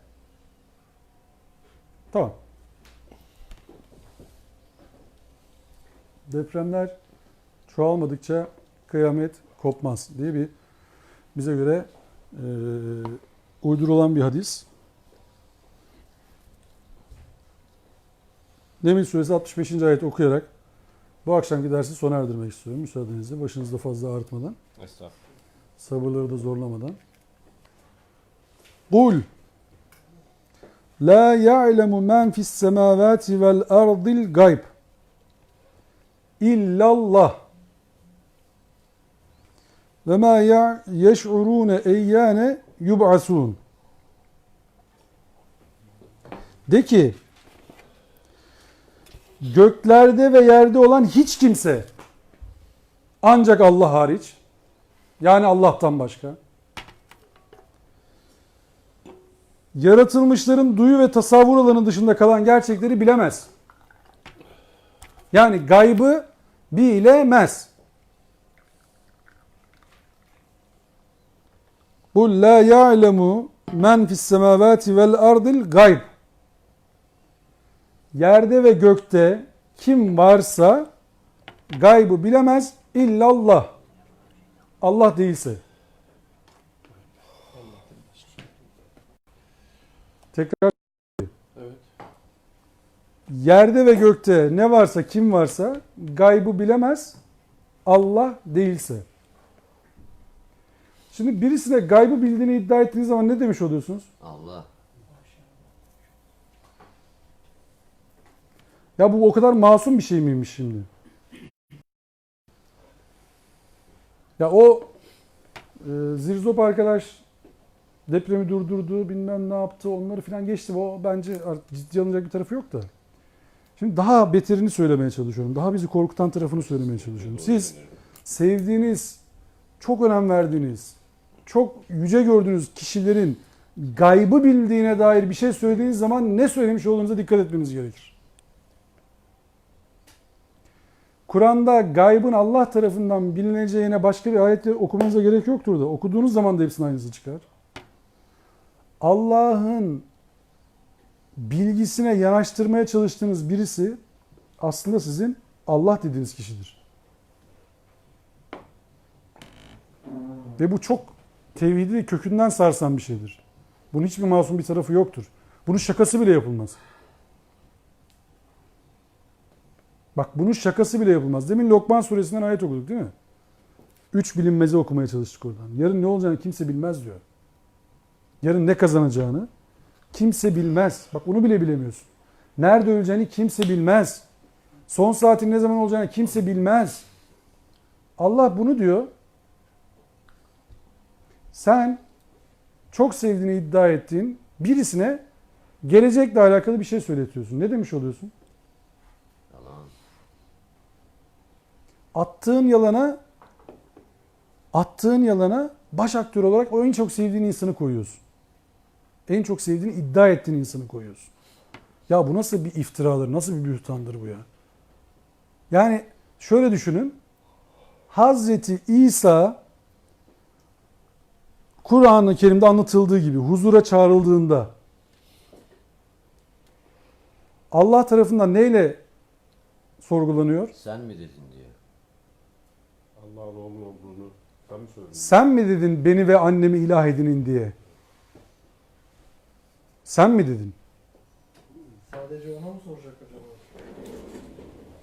Tamam. Depremler çoğalmadıkça kıyamet kopmaz diye bir bize göre uydurulan bir hadis. Neml suresi 65. ayet okuyarak bu akşamki dersi sona erdirmek istiyorum. Müsaadenizle başınızda fazla ağrıtmadan. Estağfurullah. Sabırları da zorlamadan. Kul la ya'lemu men fis semavati vel ardil gayb illallah ve ma yeş'urune eyyane yub'asun. De ki göklerde ve yerde olan hiç kimse ancak Allah hariç, yani Allah'tan başka, yaratılmışların duyu ve tasavvur alanı dışında kalan gerçekleri bilemez. Yani gaybı bilemez. Kul la ya'lemu men fis semavati vel ardil gayb. Yerde ve gökte kim varsa gaybı bilemez illallah. Allah değilse. Tekrar. Evet. Yerde ve gökte ne varsa kim varsa gaybı bilemez Allah değilse. Şimdi birisine gaybı bildiğini iddia ettiğiniz zaman ne demiş oluyorsunuz? Allah. Ya bu o kadar masum bir şey miymiş şimdi? Ya o Zirzop arkadaş depremi durdurdu, bilmem ne yaptı, onları falan geçti. O bence artık ciddi alınacak bir tarafı yok da. Şimdi daha beterini söylemeye çalışıyorum. Daha bizi korkutan tarafını söylemeye çalışıyorum. Siz sevdiğiniz, çok önem verdiğiniz, çok yüce gördüğünüz kişilerin gaybı bildiğine dair bir şey söylediğiniz zaman ne söylemiş olduğunuza dikkat etmeniz gerekir. Kur'an'da gaybın Allah tarafından bilineceğine başka bir ayetleri okumanıza gerek yoktur da okuduğunuz zaman da hepsinin aynısı çıkar. Allah'ın bilgisine yanaştırmaya çalıştığınız birisi aslında sizin Allah dediğiniz kişidir. Ve bu çok tevhidi kökünden sarsan bir şeydir. Bunun hiçbir masum bir tarafı yoktur. Bunun şakası bile yapılmaz. Bak bunun şakası bile yapılmaz. Demin Lokman suresinden ayet okuduk değil mi? 3 bilinmezi okumaya çalıştık oradan. Yarın ne olacağını kimse bilmez diyor. Yarın ne kazanacağını kimse bilmez. Bak onu bile bilemiyorsun. Nerede öleceğini kimse bilmez. Son saatin ne zaman olacağını kimse bilmez. Allah bunu diyor. Sen çok sevdiğini iddia ettiğin birisine gelecekle alakalı bir şey söyletiyorsun. Ne demiş oluyorsun? Yalan. Attığın yalana baş aktör olarak o en çok sevdiğin insanı koyuyorsun. En çok sevdiğini iddia ettiğin insanı koyuyorsun. Ya bu nasıl bir iftiradır, nasıl bir bühtandır bu ya? Yani şöyle düşünün. Hazreti İsa Kur'an-ı Kerim'de anlatıldığı gibi huzura çağrıldığında Allah tarafından neyle sorgulanıyor? Sen mi dedin diyor. Allah'ın oğlunun olduğunu sen mi söyledin? Sen mi dedin beni ve annemi ilah edinin diye? Sen mi dedin? Sadece ona mı soracak acaba?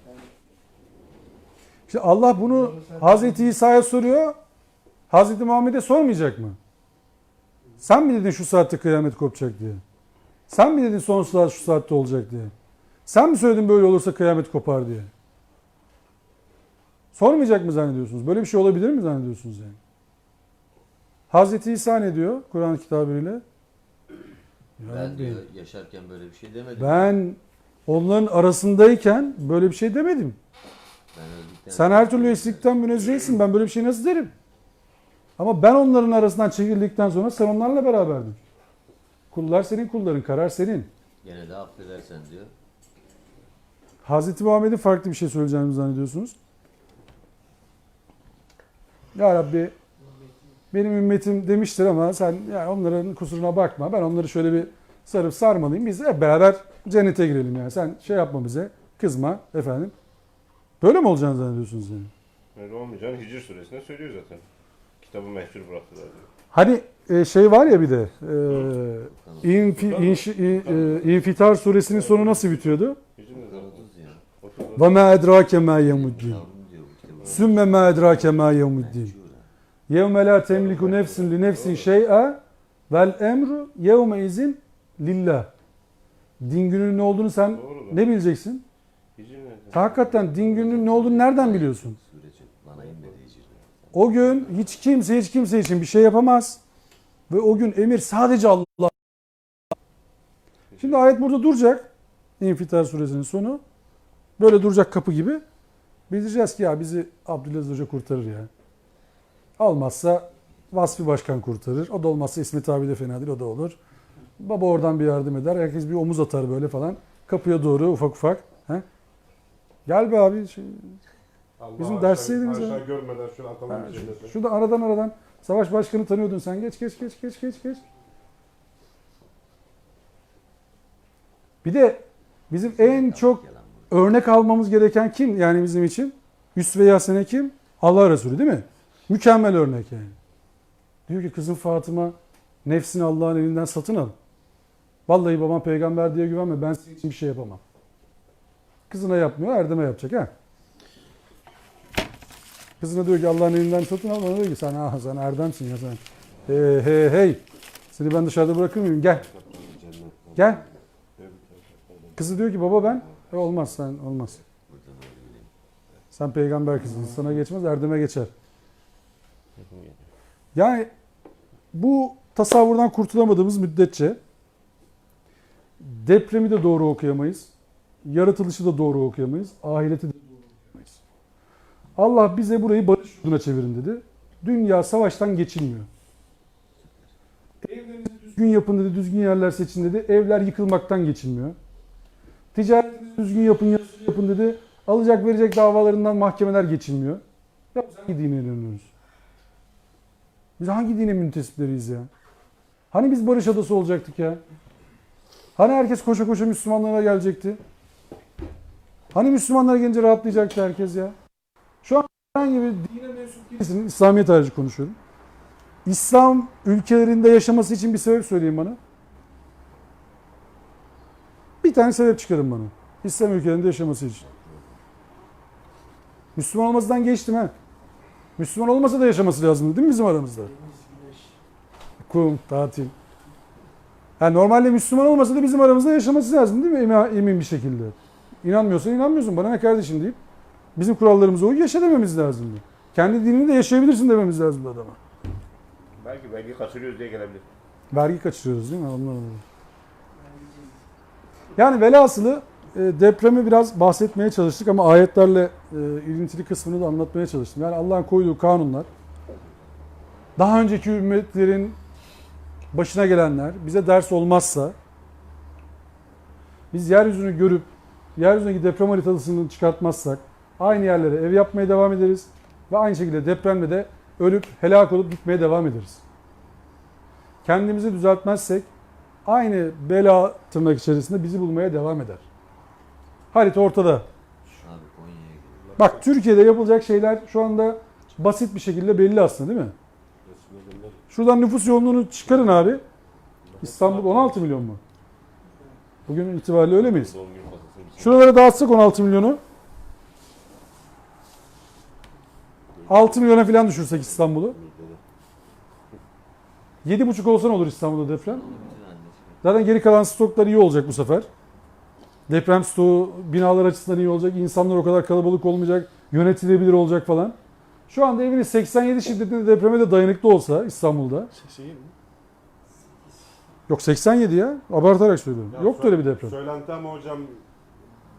Yani İşte Allah bunu Hazreti İsa'ya soruyor. Hazreti Muhammed'e sormayacak mı? Sen mi dedin şu saatte kıyamet kopacak diye? Sen mi dedin son saat şu saatte olacak diye? Sen mi söyledin böyle olursa kıyamet kopar diye? Sormayacak mı zannediyorsunuz? Böyle bir şey olabilir mi zannediyorsunuz yani? Hazreti İsa ne diyor Kur'an kitabıyla? Ben diyor yaşarken böyle bir şey demedim. Ben onların arasındayken böyle bir şey demedim. Ben öldükten Sen her türlü eşlikten münezzehsin. Ben böyle bir şey nasıl derim? Ama ben onların arasından çekildikten sonra sen onlarla beraberdin. Kullar senin kulların, karar senin. gene de affedersen diyor. Hazreti Muhammed'in farklı bir şey söyleyeceğini zannediyorsunuz. Ya Rabbi benim ümmetim demiştir ama sen yani onların kusuruna bakma. Ben onları şöyle bir sarıp sarmalıyım. Biz hep beraber cennete girelim yani. Sen şey yapma bize, kızma efendim. Böyle mi olacağını zannediyorsunuz yani? Öyle olmayacağını Hicr suresinde söylüyor zaten. Kitabı meşhur bıraktılar diyor. Hani şey var ya bir de İnfitar suresinin sonu nasıl bitiyordu? Hicr ne zaman? 30 ya. 30. Ve ma edrake ma yemuddin. Yavrum diyor işte bu. Sümme ma edrake ma yemuddin. Yevme la temliku nefsin li nefsin şey'a vel emru yevme izin lillah. Din gününün ne olduğunu sen Doğru da. ne bileceksin? Hicr ne? Hakikaten din gününün ne olduğunu nereden biliyorsun? Süreci bana inmedi Hicr. O gün hiç kimse için bir şey yapamaz. Ve o gün emir sadece Allah. Şimdi ayet burada duracak. İnfitar suresinin sonu. Böyle duracak kapı gibi. Bildireceğiz ki ya bizi Abdülaziz Hoca kurtarır ya. Olmazsa Vasfi Başkan kurtarır. O da olmazsa İsmet abi de fena değil, o da olur. Baba oradan bir yardım eder. Herkes bir omuz atar böyle falan. Kapıya doğru ufak ufak. He? Gel be abi. Allah Bizim aşağı- derslerimiz aşağı ya. görmeden şöyle atalım bir cennete. Şurada aradan Savaş başkanı tanıyordun sen. Geç. Bir de bizim en çok örnek almamız gereken kim yani bizim için? Üsve-i hasene kim? Allah Resulü değil mi? Mükemmel örnek yani. Diyor ki kızım Fatıma nefsini Allah'ın elinden satın al. Vallahi babam peygamber diye güvenme, ben senin için bir şey yapamam. Kızına yapmıyor, Erdem'e yapacak ha. Kızına diyor ki Allah'ın elinden satın al, ona diyor ki sen Erdem'sin ya sen. Hey. Seni ben dışarıda bırakır mıyım? Gel. Kızı diyor ki baba ben. Olmaz sen olmaz. Sen peygamber kızısın. Sana geçmez, Erdem'e geçer. Yani bu tasavvurdan kurtulamadığımız müddetçe depremi de doğru okuyamayız. Yaratılışı da doğru okuyamayız. Ahireti de doğru okuyamayız. Allah bize burayı barış yurduna çevirin dedi. Dünya savaştan geçilmiyor. Evlerinizi düzgün yapın dedi, düzgün yerler seçin dedi. Evler yıkılmaktan geçilmiyor. Ticaretinizi düzgün yapın, yatırım yapın dedi. Alacak verecek davalarından mahkemeler geçilmiyor. Ya biz hangi dine inanıyoruz? Biz hangi dine müntesipleriyiz ya? Hani biz barış adası olacaktık ya? Hani herkes koşa koşa Müslümanlara gelecekti? Hani Müslümanlara gelince rahatlayacaktı herkes ya? Şu an herhangi bir dine mensup birisinin, İslamiyet harici konuşuyorum. İslam ülkelerinde yaşaması için bir sebep söyleyin bana. Bir tane sebep çıkarın bana. İslam ülkelerinde yaşaması için. Müslüman olmasından geçtim ha. Müslüman olmasa da yaşaması lazım değil mi bizim aramızda? Kum, tatil. Yani normalde Müslüman olmasa da bizim aramızda yaşaması lazım değil mi? Emin bir şekilde. İnanmıyorsan inanmıyorsun. Bana ne kardeşim deyip bizim kurallarımıza uyup yaşa dememiz lazım. Kendi dinini de yaşayabilirsin dememiz lazım adama. Belki vergi kaçırıyoruz diye gelebilir. Vergi kaçırıyoruz değil mi? Ondan. Yani velhasılı depremi biraz bahsetmeye çalıştık ama ayetlerle ilintili kısmını da anlatmaya çalıştım. Yani Allah'ın koyduğu kanunlar, daha önceki ümmetlerin başına gelenler bize ders olmazsa, biz yeryüzünü görüp yeryüzündeki deprem haritasını çıkartmazsak aynı yerlere ev yapmaya devam ederiz ve aynı şekilde depremle de ölüp helak olup gitmeye devam ederiz. Kendimizi düzeltmezsek aynı bela tırnak içerisinde bizi bulmaya devam eder. Harita ortada. Abi Konya'ya gidiyor. Bak Türkiye'de yapılacak şeyler şu anda basit bir şekilde belli aslında değil mi? Şuradan nüfus yoğunluğunu çıkarın abi. İstanbul 16 milyon mu? Bugün itibariyle öyle miyiz? Şuralara dağıtsak 16 milyonu. 6 milyona falan düşürsek İstanbul'u. 7,5 olsa ne olur İstanbul'da deprem? Zaten geri kalan stoklar iyi olacak bu sefer. Deprem stoğu binalar açısından iyi olacak. İnsanlar o kadar kalabalık olmayacak. Yönetilebilir olacak falan. Şu anda eviniz 87 şiddetinde depreme de dayanıklı olsa İstanbul'da. Yok 87 ya. Abartarak söylüyorum. Ya Yok öyle bir deprem. Söylenti ama hocam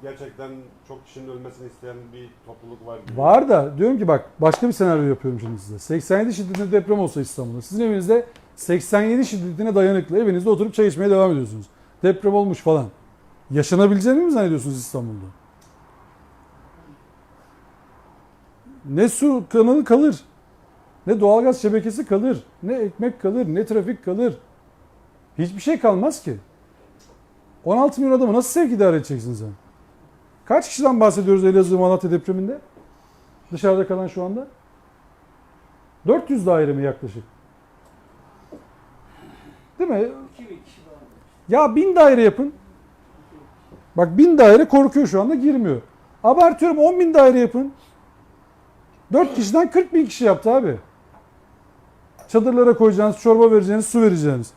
gerçekten çok kişinin ölmesini isteyen bir topluluk var gibi. Var da diyorum ki bak başka bir senaryo yapıyorum şimdi size. 87 şiddetinde deprem olsa İstanbul'da. Sizin evinizde 87 şiddetine dayanıklı. Evinizde oturup çay içmeye devam ediyorsunuz. Deprem olmuş falan. Yaşanabileceğini mi zannediyorsunuz İstanbul'da? Ne su kanalı kalır, ne doğalgaz şebekesi kalır, ne ekmek kalır, ne trafik kalır. Hiçbir şey kalmaz ki. 16 milyon adamı nasıl sevk idare edeceksin sen? Kaç kişiden bahsediyoruz Elazığ Malatya depreminde? Dışarıda kalan şu anda? 400 daire mi yaklaşık? Değil mi? Ya 1000 daire yapın. Bak 1000 daire korkuyor şu anda girmiyor. Abartıyorum 10.000 daire yapın. 4 kişiden 40.000 kişi yaptı abi. Çadırlara koyacağınız, çorba vereceğiniz, su vereceğiniz.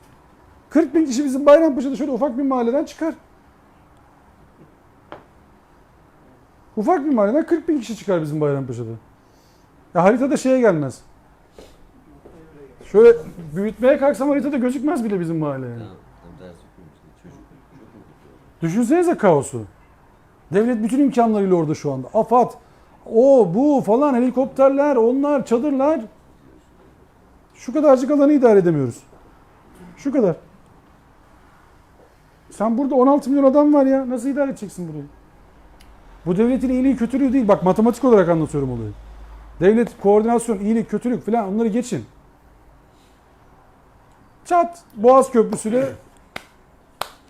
40.000 kişi bizim Bayrampaşa'da şöyle ufak bir mahalleden çıkar. Ufak bir mahalleden 40.000 kişi çıkar bizim Bayrampaşa'da. Ya haritada şeye gelmez. Şöyle büyütmeye kalksam haritada gözükmez bile bizim mahalle yani. Tam ders okuyormuş. Çocuk. Düşünsenize kaosu. Devlet bütün imkanlarıyla orada şu anda. AFAD, o, bu falan helikopterler, onlar, çadırlar. Şu kadarcık alanı idare edemiyoruz. Şu kadar. Sen burada 16 milyon adam var ya. Nasıl idare edeceksin burayı? Bu devletin iyiliği kötülüğü değil. Bak matematik olarak anlatıyorum olayı. Devlet, koordinasyon, iyilik, kötülük falan onları geçin. Çat Boğaz Köprüsü'yle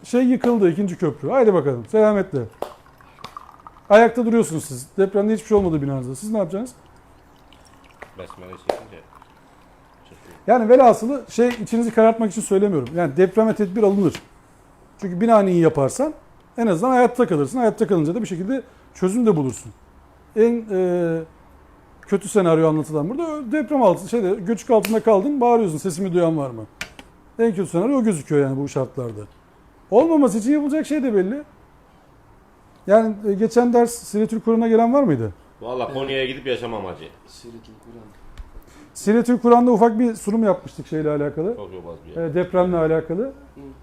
şey yıkıldı, ikinci köprü. Haydi bakalım selametle. Ayakta duruyorsunuz siz. Depremde hiçbir şey olmadı binanızda. Siz ne yapacaksınız? Besmele çekince. Yani velhasılı şey içinizi karartmak için söylemiyorum. Yani depreme tedbir alınır. Çünkü binanı iyi yaparsan en azından hayatta kalırsın. Hayatta kalınca da bir şekilde çözüm de bulursun. En kötü senaryo anlatılan burada deprem altı göçük altında kaldın, bağırıyorsun, sesimi duyan var mı? En kötü senaryo o gözüküyor yani bu şartlarda. Olmaması için yapılacak şey de belli. Yani geçen ders Siretül Kur'an'a gelen var mıydı? Valla Konya'ya gidip yaşamam hacı. Siretül Kur'an. Siretül Kur'an'da ufak bir sunum yapmıştık şeyle alakalı. Çok yobaz bir yer. Depremle alakalı.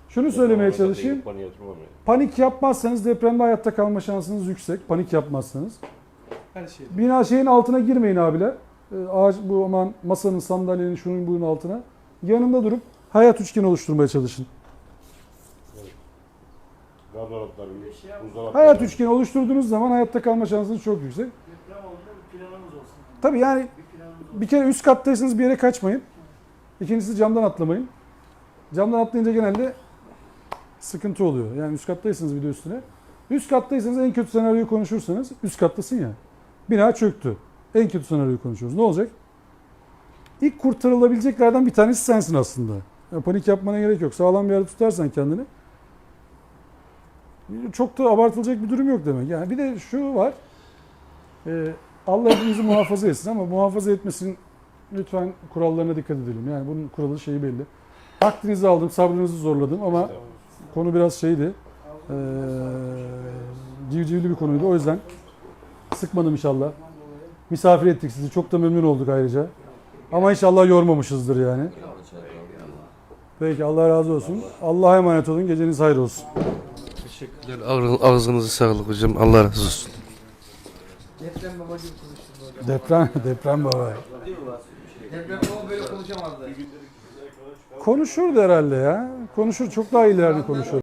Şunu söylemeye çalışayım. Konya'ya oturmam yani. Panik yapmazsanız depremde hayatta kalma şansınız yüksek. Panik yapmazsanız. Her şey. Bina şeyin altına girmeyin abiler. Ağaç bu aman masanın, sandalyenin, şunun bunun altına. Yanında durup hayat üçgeni oluşturmaya çalışın. Gardıropları, buzdolapları. Hayat üçgeni oluşturduğunuz zaman hayatta kalma şansınız çok yüksek. Deprem oldu bir planımız olsun. Tabii yani Bir planımız olsun. bir kere üst kattaysanız bir yere kaçmayın. İkincisi camdan atlamayın. Camdan atlayınca genelde sıkıntı oluyor. Yani üst kattaysanız bir de üstüne. Üst kattaysanız en kötü senaryoyu konuşursanız üst kattasın ya. Bina çöktü. En kötü senaryoyu konuşuyoruz. Ne olacak? İlk kurtarılabileceklerden bir tanesi sensin aslında. Yani panik yapmana gerek yok. Sağlam bir yerde tutarsan kendini. Çok da abartılacak bir durum yok demek. Yani bir de şu var. Allah hepimizi muhafaza etsin ama muhafaza etmesin lütfen kurallarına dikkat edelim. Yani bunun kuralı şeyi belli. Vaktinizi aldım, sabrınızı zorladım ama konu biraz şeydi. Civcivli bir konuydu. O yüzden sıkmadım inşallah. Misafir ettik sizi. Çok da memnun olduk ayrıca. Ama inşallah yormamışızdır yani. Peki Allah razı olsun. Allah'a emanet olun. Geceniz hayır olsun. Teşekkürler. Ağzınızı sağlık hocam. Allah razı olsun. Deprem baba gibi konuştun hocam. Deprem baba. Deprem baba böyle konuşamazdı. Konuşurdu herhalde ya. Konuşur. Çok daha ileride konuşur.